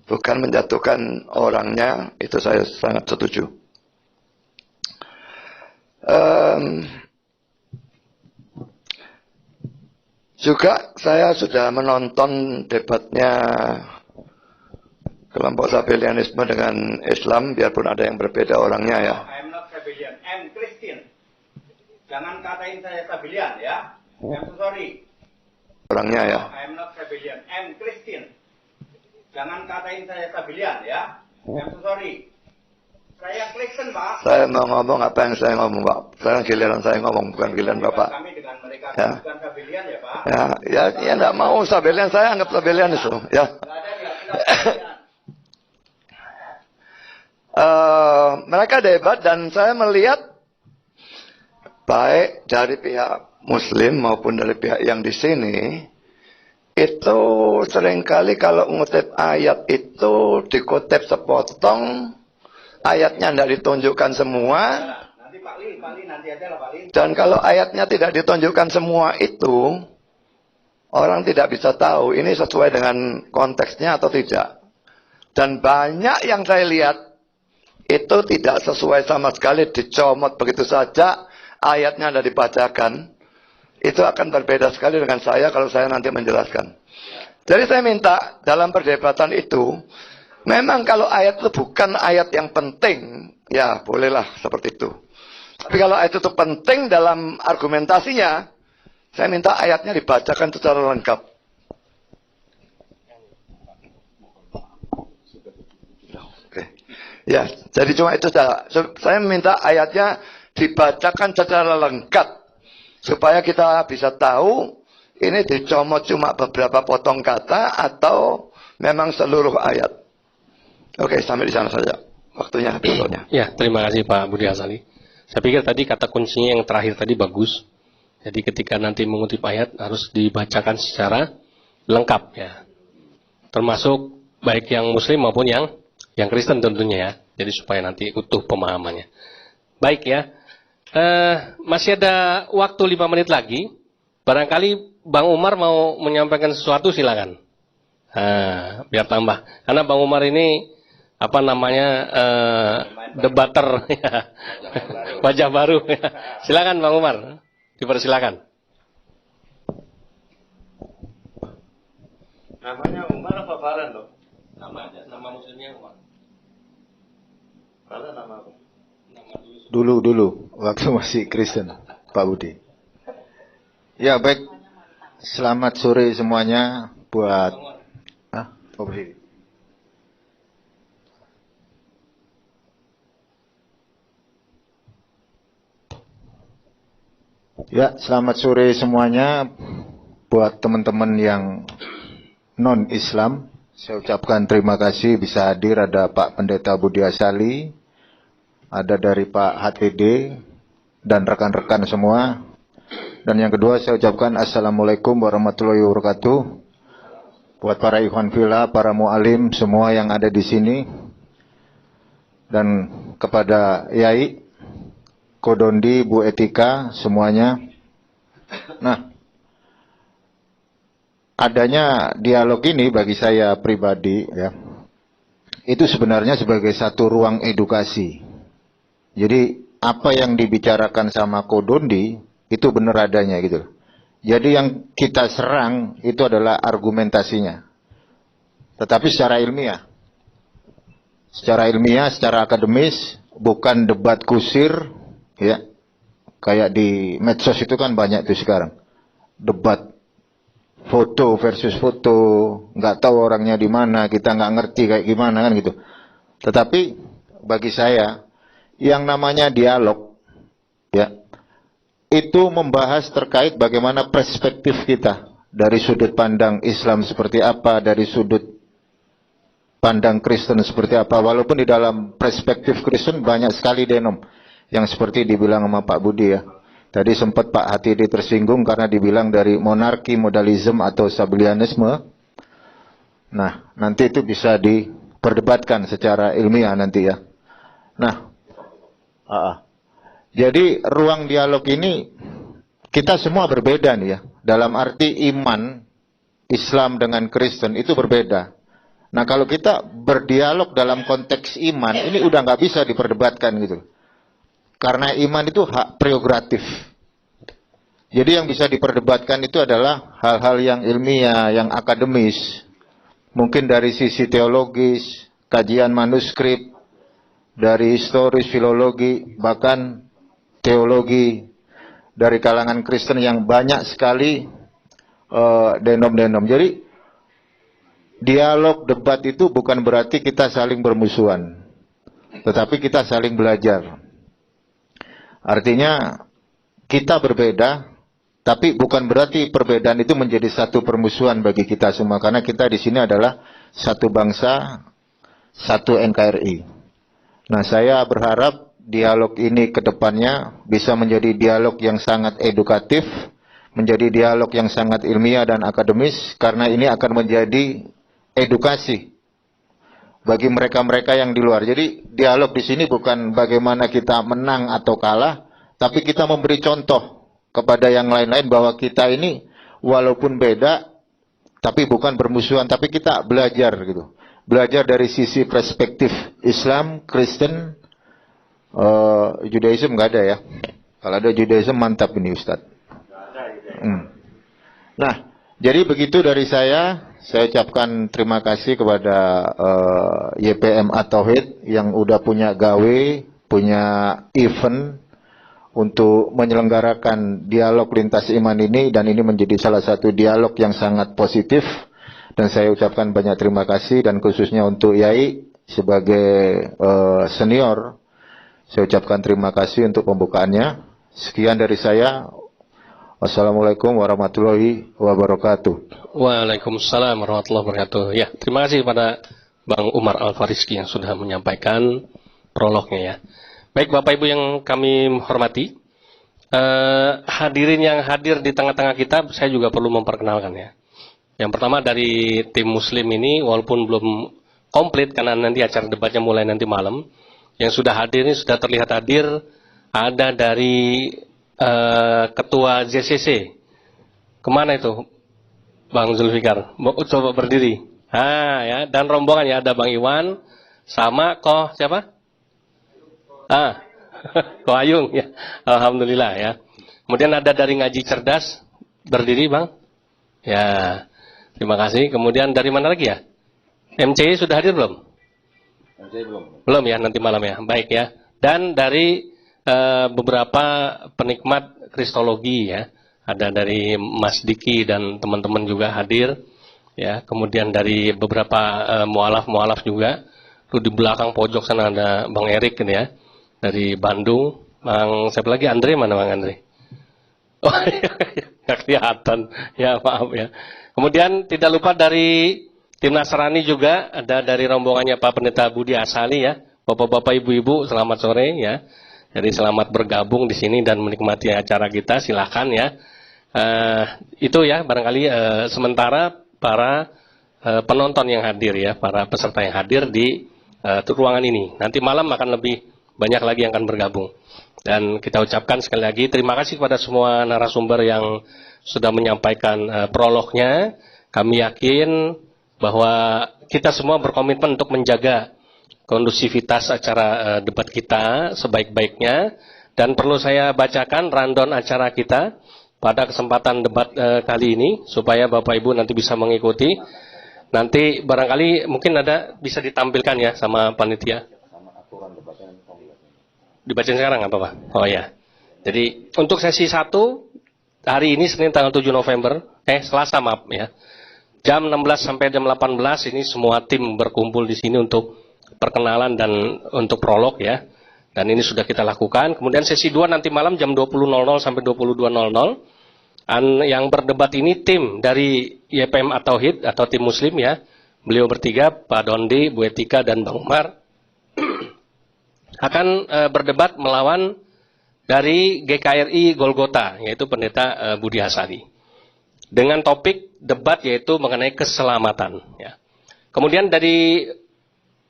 [SPEAKER 2] Bukan menjatuhkan orangnya, itu saya sangat setuju. Juga saya sudah menonton debatnya kelompok Sabellianisme dengan Islam, biarpun ada yang berbeda orangnya ya.
[SPEAKER 1] I'm not Sabellian, I'm Christian. Jangan katain saya Sabellian ya. I'm so sorry.
[SPEAKER 2] Orangnya ya.
[SPEAKER 1] I'm not Sabellian, I'm Christian. Jangan katain saya Sabellian ya. I'm so sorry. Saya Kristen, Pak.
[SPEAKER 2] Saya mau ngomong apa yang saya ngomong, Pak. Sekarang giliran saya ngomong, bukan giliran Bapak.
[SPEAKER 1] Kami dengan mereka
[SPEAKER 2] Ya.
[SPEAKER 1] bukan Sabellian ya, Pak.
[SPEAKER 2] Ya enggak mau Sabellian, saya anggap Sabellian itu, ya.
[SPEAKER 1] Nggak ada di Alkitab Sabellian.
[SPEAKER 2] Mereka debat dan saya melihat baik dari pihak Muslim maupun dari pihak yang di sini itu seringkali kalau ngutip ayat itu dikutip sepotong, ayatnya tidak ditunjukkan semua.
[SPEAKER 1] Nanti Pak Li nanti aja lah Pak Li.
[SPEAKER 2] Dan kalau ayatnya tidak ditunjukkan semua itu, orang tidak bisa tahu ini sesuai dengan konteksnya atau tidak. Dan banyak yang saya lihat itu tidak sesuai sama sekali, dicomot begitu saja, ayatnya tidak dibacakan. Itu akan berbeda sekali dengan saya kalau saya nanti menjelaskan. Jadi saya minta dalam perdebatan itu, memang kalau ayat itu bukan ayat yang penting, ya bolehlah seperti itu. Tapi kalau ayat itu penting dalam argumentasinya, saya minta ayatnya dibacakan secara lengkap. Oke. Ya, jadi cuma itu saja. Saya minta ayatnya dibacakan secara lengkap supaya kita bisa tahu ini dicomot cuma beberapa potong kata atau memang seluruh ayat. Oke, sampai di sana saja. Waktunya habisnya.
[SPEAKER 4] Ya, terima kasih Pak Budi Asali. Saya pikir tadi kata kuncinya yang terakhir tadi bagus. Jadi ketika nanti mengutip ayat harus dibacakan secara lengkap ya. Termasuk baik yang Muslim maupun yang Kristen tentunya ya. Jadi supaya nanti utuh pemahamannya. Baik ya. Masih ada waktu 5 menit lagi. Barangkali Bang Umar mau menyampaikan sesuatu silakan. Biar tambah. Karena Bang Umar ini apa namanya debater ya. Wajah baru ya. Silakan Bang Umar. Dipersilakan.
[SPEAKER 2] Namanya Umar apa Farhan loh?
[SPEAKER 4] Nama muslimnya Umar.
[SPEAKER 2] Farhan nama apa?
[SPEAKER 9] Dulu waktu masih Kristen, Pak Budi. Ya baik, selamat sore semuanya buat Ya, selamat sore semuanya buat teman-teman yang non-Islam. Saya ucapkan terima kasih bisa hadir, ada Pak Pendeta Budi Asali, ada dari Pak HTD, dan rekan-rekan semua. Dan yang kedua saya ucapkan Assalamualaikum warahmatullahi wabarakatuh. Buat para ikhwan fillah, para mu'alim, semua yang ada di sini. Dan kepada Yai, Kodondi, Bu Etika, semuanya. Nah, adanya dialog ini bagi saya pribadi, ya, itu sebenarnya sebagai satu ruang edukasi. Jadi apa yang dibicarakan sama Kodondi itu benar adanya gitu. Jadi yang kita serang itu adalah argumentasinya. Tetapi secara ilmiah, secara akademis, bukan debat kusir, ya. Kayak di medsos itu kan banyak tuh sekarang. Debat foto versus foto, nggak tahu orangnya di mana, kita nggak ngerti kayak gimana kan gitu. Tetapi bagi saya yang namanya dialog, ya, itu membahas terkait bagaimana perspektif kita dari sudut pandang Islam seperti apa, dari sudut pandang Kristen seperti apa. Walaupun di dalam perspektif Kristen banyak sekali denom yang seperti dibilang sama Pak Budi ya. Tadi sempat Pak HTD tersinggung karena dibilang dari monarki, modalisme atau sabilianisme. Nah, nanti itu bisa diperdebatkan secara ilmiah nanti ya. Nah, jadi ruang dialog ini kita semua berbeda nih ya. Dalam arti iman Islam dengan Kristen itu berbeda. Nah, kalau kita berdialog dalam konteks iman, ini udah nggak bisa diperdebatkan gitu. Karena iman itu hak prerogatif. Jadi yang bisa diperdebatkan itu adalah hal-hal yang ilmiah, yang akademis. Mungkin dari sisi teologis, kajian manuskrip, dari historis, filologi, bahkan teologi dari kalangan Kristen yang banyak sekali denom-denom. Jadi dialog, debat itu bukan berarti kita saling bermusuhan. Tetapi kita saling belajar. Artinya kita berbeda, tapi bukan berarti perbedaan itu menjadi satu permusuhan bagi kita semua. Karena kita di sini adalah satu bangsa, satu NKRI. Nah, saya berharap dialog ini ke depannya bisa menjadi dialog yang sangat edukatif, menjadi dialog yang sangat ilmiah dan akademis, karena ini akan menjadi edukasi bagi mereka-mereka yang di luar. Jadi dialog di sini bukan bagaimana kita menang atau kalah, tapi kita memberi contoh kepada yang lain-lain bahwa kita ini walaupun beda, tapi bukan bermusuhan, tapi kita belajar gitu. Belajar dari sisi perspektif Islam, Kristen, Judaism nggak ada ya. Kalau ada Judaism mantap ini Ustadz. Nah, jadi begitu dari saya ucapkan terima kasih kepada YPM At-Tauhid yang udah punya gawe, punya event untuk menyelenggarakan dialog lintas iman ini, dan ini menjadi salah satu dialog yang sangat positif, dan saya ucapkan banyak terima kasih, dan khususnya untuk Yai sebagai senior, saya ucapkan terima kasih untuk pembukaannya. Sekian dari saya. Wassalamualaikum warahmatullahi wabarakatuh.
[SPEAKER 4] Waalaikumsalam warahmatullahi wabarakatuh. Ya, terima kasih kepada Bang Umar Al-Fariski yang sudah menyampaikan prolognya ya. Baik Bapak Ibu yang kami hormati, hadirin yang hadir di tengah-tengah kita, saya juga perlu memperkenalkan ya. Yang pertama dari tim Muslim ini, walaupun belum komplit karena nanti acara debatnya mulai nanti malam, yang sudah hadir ini sudah terlihat hadir, ada dari Ketua JCC. Kemana itu Bang Zulfikar? Coba berdiri. Ya, dan rombongan ya, ada Bang Iwan sama siapa? Ko Ayung ya. Alhamdulillah ya. Kemudian ada dari Ngaji Cerdas, berdiri Bang. Ya. Terima kasih. Kemudian dari mana lagi ya? MCI sudah hadir belum?
[SPEAKER 5] MCI belum.
[SPEAKER 4] Belum ya, nanti malam ya. Baik ya. Dan dari beberapa penikmat kristologi ya. Ada dari Mas Diki dan teman-teman juga hadir. Ya, kemudian dari beberapa mualaf juga. Lalu di belakang pojok sana ada Bang Erik gitu ya. Dari Bandung. Bang siapa lagi? Andre, mana Bang Andre? Oh iya, nggak kelihatan. Ya maaf ya. Kemudian tidak lupa dari tim Nasrani juga. Ada dari rombongannya Pak Pendeta Budi Asali ya. Bapak-bapak, ibu-ibu, selamat sore ya. Jadi selamat bergabung di sini dan menikmati acara kita. Silakan ya. Itu ya barangkali sementara para penonton yang hadir ya, para peserta yang hadir di ruangan ini. Nanti malam akan lebih banyak lagi yang akan bergabung. Dan kita ucapkan sekali lagi terima kasih kepada semua narasumber yang sudah menyampaikan prolognya. Kami yakin bahwa kita semua berkomitmen untuk menjaga kondusivitas acara debat kita sebaik-baiknya. Dan perlu saya bacakan rundown acara kita pada kesempatan debat kali ini, supaya Bapak Ibu nanti bisa mengikuti. Nanti barangkali mungkin ada bisa ditampilkan ya sama panitia. Dibacain sekarang apa Pak? Oh ya. Jadi untuk sesi 1 hari ini Senin tanggal 7 November, Selasa maaf ya. Jam 16 sampai jam 18 ini semua tim berkumpul di sini untuk perkenalan dan untuk prolog ya. Dan ini sudah kita lakukan. Kemudian sesi 2 nanti malam jam 20.00 sampai 22.00. Yang berdebat ini tim dari YPM At-Tauhid atau tim Muslim ya. Beliau bertiga, Pak Dondi, Bu Etika, dan Bang Umar akan berdebat melawan dari GKRI Golgota, yaitu Pendeta Budi Asali. Dengan topik debat yaitu mengenai keselamatan. Ya. Kemudian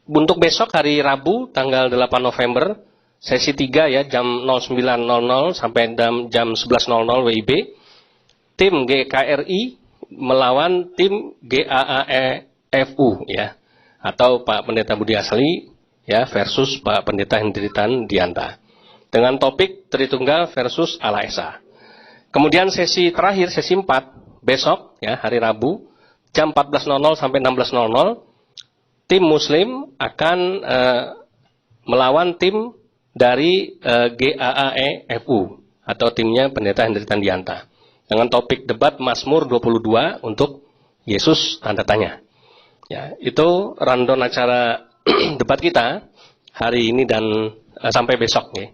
[SPEAKER 4] untuk besok hari Rabu tanggal 8 November, sesi 3 ya, jam 09.00 sampai jam 11.00 WIB, tim GKRI melawan tim GAAEFU ya, atau Pak Pendeta Budi Asali ya versus Pak Pendeta Hendritan Dianta. Dengan topik Tritunggal versus Ala Esa. Kemudian sesi terakhir, sesi 4 besok ya, hari Rabu jam 14.00 sampai 16.00, tim Muslim akan melawan tim dari GAAEFU atau timnya Pendeta Hendritan Dianta. Dengan topik debat Mazmur 22 untuk Yesus tanda tanya. Ya, itu rundown acara debat kita hari ini dan sampai besok ya.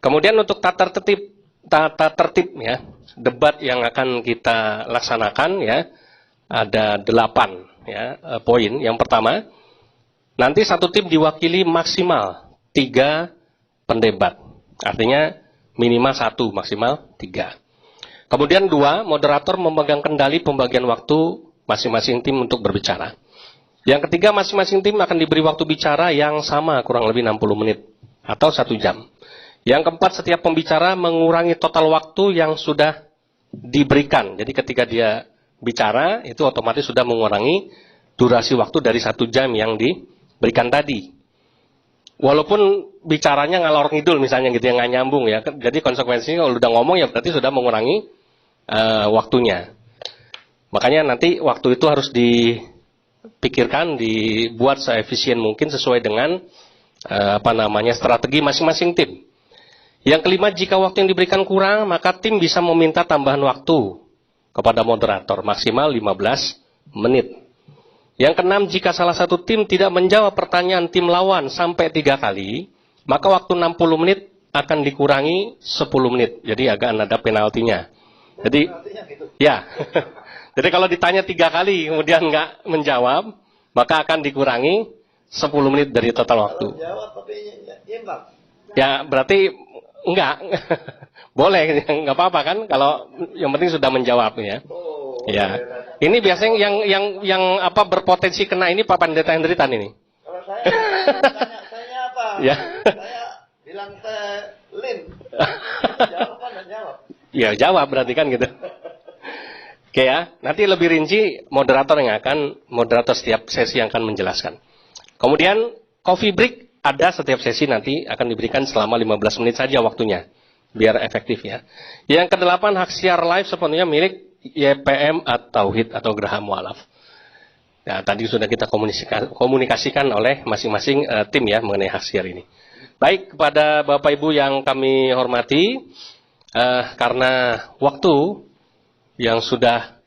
[SPEAKER 4] Kemudian untuk tata tertib ya, debat yang akan kita laksanakan ya, ada 8 ya, poin. Yang pertama, nanti satu tim diwakili maksimal 3 pendebat. Artinya minimal 1, maksimal 3. Kemudian 2, moderator memegang kendali pembagian waktu masing-masing tim untuk berbicara. Yang ketiga, masing-masing tim akan diberi waktu bicara yang sama, kurang lebih 60 menit atau 1 jam. Yang keempat, setiap pembicara mengurangi total waktu yang sudah diberikan. Jadi ketika dia bicara, itu otomatis sudah mengurangi durasi waktu dari 1 jam yang diberikan tadi. Walaupun bicaranya ngalor ngidul misalnya gitu, yang nggak nyambung ya. Jadi konsekuensinya kalau udah ngomong ya berarti sudah mengurangi waktunya. Makanya nanti waktu itu harus dipikirkan, dibuat seefisien mungkin sesuai dengan strategi masing-masing tim. Yang kelima, jika waktu yang diberikan kurang, maka tim bisa meminta tambahan waktu kepada moderator, maksimal 15 menit. Yang keenam, jika salah satu tim tidak menjawab pertanyaan tim lawan sampai 3 kali, maka waktu 60 menit akan dikurangi 10 menit. Jadi agak ada penaltinya. Jadi, ya. Jadi kalau ditanya 3 kali kemudian nggak menjawab, maka akan dikurangi 10 menit dari total waktu. Ya, berarti enggak. Boleh, enggak apa-apa kan kalau yang penting sudah menjawab ya. Ya. Ini biasanya yang berpotensi kena ini Pak Pendeta Hendritan ini.
[SPEAKER 1] Kalau saya apa?
[SPEAKER 4] Ya.
[SPEAKER 1] Saya bilang Lin. Jawab kan dan jawab.
[SPEAKER 4] Ya, jawab berarti kan gitu. Oke ya, nanti lebih rinci moderator setiap sesi yang akan menjelaskan. Kemudian coffee break ada setiap sesi nanti akan diberikan selama 15 menit saja waktunya, biar efektif ya. Yang ke-8, hak siar live sepenuhnya milik YPM atau Tauhid atau Geraha Mu'alaf. Nah, tadi sudah kita komunikasikan oleh masing-masing tim ya mengenai hak siar ini. Baik, kepada Bapak Ibu yang kami hormati, karena waktu yang sudah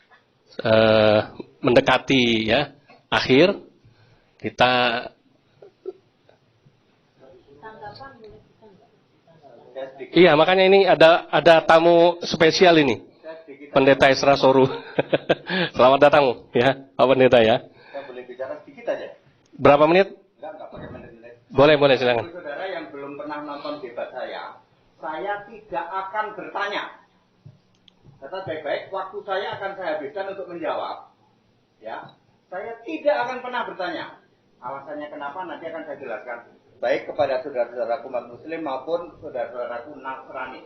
[SPEAKER 4] mendekati ya akhir, kita iya, makanya ini ada tamu spesial ini. Pendeta Esra Soru. Selamat datang ya, Pak Pendeta ya.
[SPEAKER 1] Saya boleh bicara sedikit aja.
[SPEAKER 4] Berapa menit?
[SPEAKER 1] Enggak pakai menit-menit.
[SPEAKER 4] Boleh silakan.
[SPEAKER 1] Saudara yang belum pernah nonton debat saya tidak akan bertanya. Kata baik-baik, waktu saya akan saya habiskan untuk menjawab. Ya, saya tidak akan pernah bertanya. Alasannya kenapa nanti akan saya jelaskan. Baik kepada saudara-saudaraku umat Muslim maupun saudara-saudaraku Nasrani.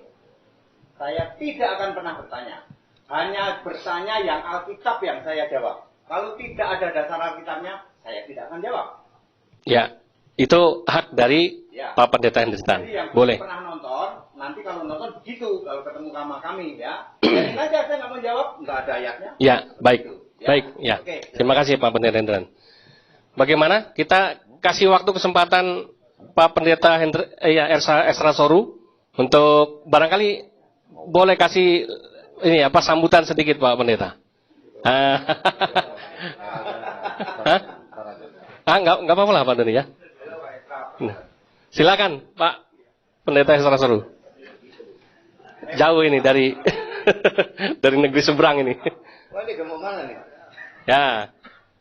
[SPEAKER 1] Saya tidak akan pernah bertanya. Hanya bertanya yang Alkitab yang saya jawab. Kalau tidak ada dasar Alkitabnya, saya tidak akan jawab.
[SPEAKER 4] Ya, itu hak dari Pak Pendeta Hendritan.
[SPEAKER 1] Jadi yang
[SPEAKER 4] boleh.
[SPEAKER 1] Pernah nonton, nanti kalau nonton begitu, kalau ketemu sama kami ya. Jadi aja saya nggak mau jawab, nggak ada ayatnya.
[SPEAKER 4] Ya, baik.
[SPEAKER 1] Gitu, ya.
[SPEAKER 4] Baik, ya.
[SPEAKER 1] Oke,
[SPEAKER 4] Terima kasih Pak Pendeta Hendritan. Bagaimana? Kita kasih waktu kesempatan Pak Pendeta Esra Soru untuk barangkali boleh kasih ini sambutan sedikit Pak Pendeta. Enggak apa-apa lah Pak Doni ya. Nah, silakan Pak Pendeta Esra Soru. Jauh ini dari dari negeri seberang ini.
[SPEAKER 1] Wah, ini mau mana nih?
[SPEAKER 4] Ya.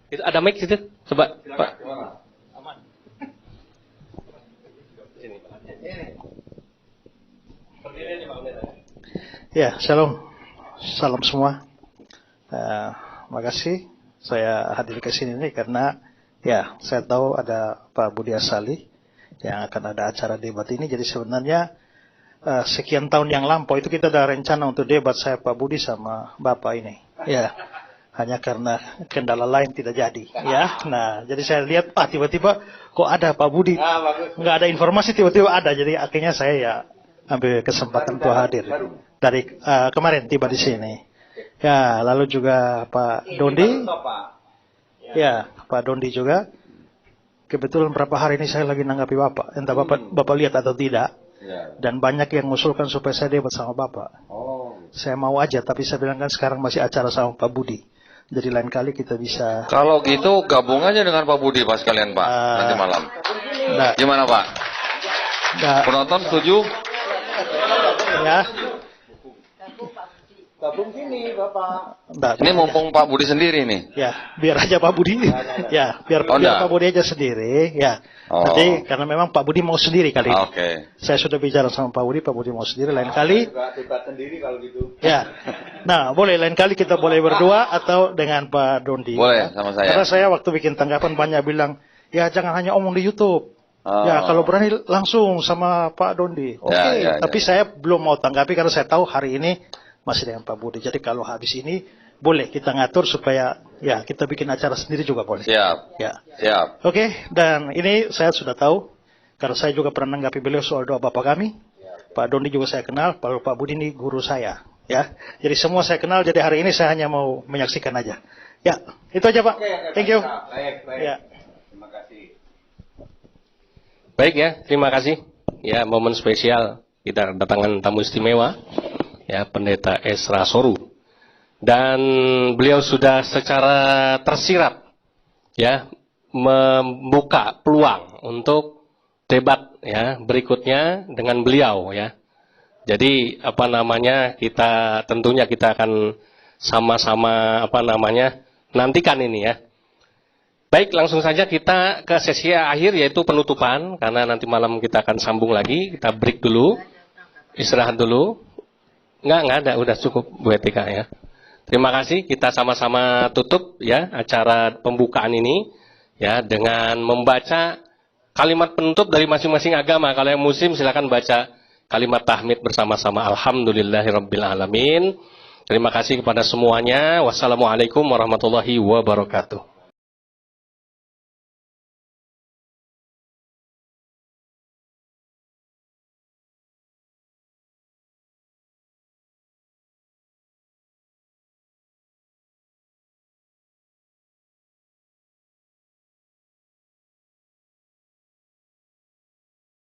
[SPEAKER 4] Itu ada mic situ. Coba Pak.
[SPEAKER 1] Aman.
[SPEAKER 4] Sini.
[SPEAKER 10] Ya, shalom. Salam semua. Makasih saya hadir ke sini nih karena ya saya tahu ada Pak Budi Asali yang akan ada acara debat ini. Jadi sebenarnya sekian tahun yang lampau itu kita ada rencana untuk debat saya Pak Budi sama Bapak ini. Ya, hanya karena kendala lain tidak jadi. Ya, nah jadi saya lihat tiba-tiba kok ada Pak Budi, nggak ada informasi tiba-tiba ada. Jadi akhirnya saya ya ambil kesempatan untuk hadir. Dari kemarin tiba di sini. Ya, lalu juga Pak Dondi. Ya, Pak Dondi juga. Kebetulan beberapa hari ini saya lagi nanggapi Bapak. Entah Bapak lihat atau tidak. Dan banyak yang mengusulkan supaya saya debat sama Bapak. Saya mau aja, tapi saya bilang kan sekarang masih acara sama Pak Budi. Jadi lain kali kita bisa.
[SPEAKER 7] Kalau gitu gabung aja dengan Pak Budi pas kalian Pak. Nanti malam. Gimana Pak? Penonton setuju?
[SPEAKER 10] Ya.
[SPEAKER 1] Gabung sini, Bapak.
[SPEAKER 10] Nggak,
[SPEAKER 7] Ini mumpung Pak Budi sendiri nih.
[SPEAKER 10] Ya, biar aja Pak Budi. Ya, biar
[SPEAKER 7] enggak.
[SPEAKER 10] Pak Budi aja sendiri. Ya.
[SPEAKER 7] Oh.
[SPEAKER 10] Nanti karena memang Pak Budi mau sendiri kali ini.
[SPEAKER 7] Oke.
[SPEAKER 10] Saya sudah bicara sama Pak Budi mau sendiri lain kali.
[SPEAKER 1] Juga debat sendiri kalau gitu.
[SPEAKER 10] Ya. Nah, boleh lain kali kita boleh berdua atau dengan Pak Dondi.
[SPEAKER 7] Boleh sama saya.
[SPEAKER 10] Karena saya waktu bikin tanggapan banyak bilang, ya jangan hanya omong di YouTube. Ya, kalau berani langsung sama Pak Dondi. Oke,
[SPEAKER 7] Ya.
[SPEAKER 10] tapi saya belum mau tanggapi karena saya tahu hari ini masih dengan Pak Budi. Jadi kalau habis ini boleh kita ngatur supaya ya kita bikin acara sendiri juga boleh.
[SPEAKER 7] Siap.
[SPEAKER 10] Ya.
[SPEAKER 7] Siap.
[SPEAKER 10] Oke, dan ini saya sudah tahu karena saya juga pernah menanggapi beliau soal doa Bapak kami. Pak Dondi juga saya kenal, Pak Budi ini guru saya. Ya, jadi semua saya kenal. Jadi hari ini saya hanya mau menyaksikan aja. Ya, itu aja Pak. Thank you.
[SPEAKER 1] Baik.
[SPEAKER 10] Ya.
[SPEAKER 1] Terima kasih.
[SPEAKER 4] Baik ya, terima kasih. Ya, momen spesial kita kedatangan tamu istimewa, ya Pendeta Esra Soru. Dan beliau sudah secara tersirat, ya, membuka peluang untuk debat ya berikutnya dengan beliau ya. Jadi kita tentunya kita akan sama-sama nantikan ini ya. Baik, langsung saja kita ke sesi akhir yaitu penutupan karena nanti malam kita akan sambung lagi. Kita break dulu, istirahat dulu. Enggak ada, udah cukup Bu Etika ya. Terima kasih, kita sama-sama tutup ya acara pembukaan ini ya dengan membaca kalimat penutup dari masing-masing agama. Kalau yang muslim silakan baca kalimat tahmid bersama-sama. Alhamdulillahirabbil alamin. Terima kasih kepada semuanya. Wassalamualaikum warahmatullahi wabarakatuh.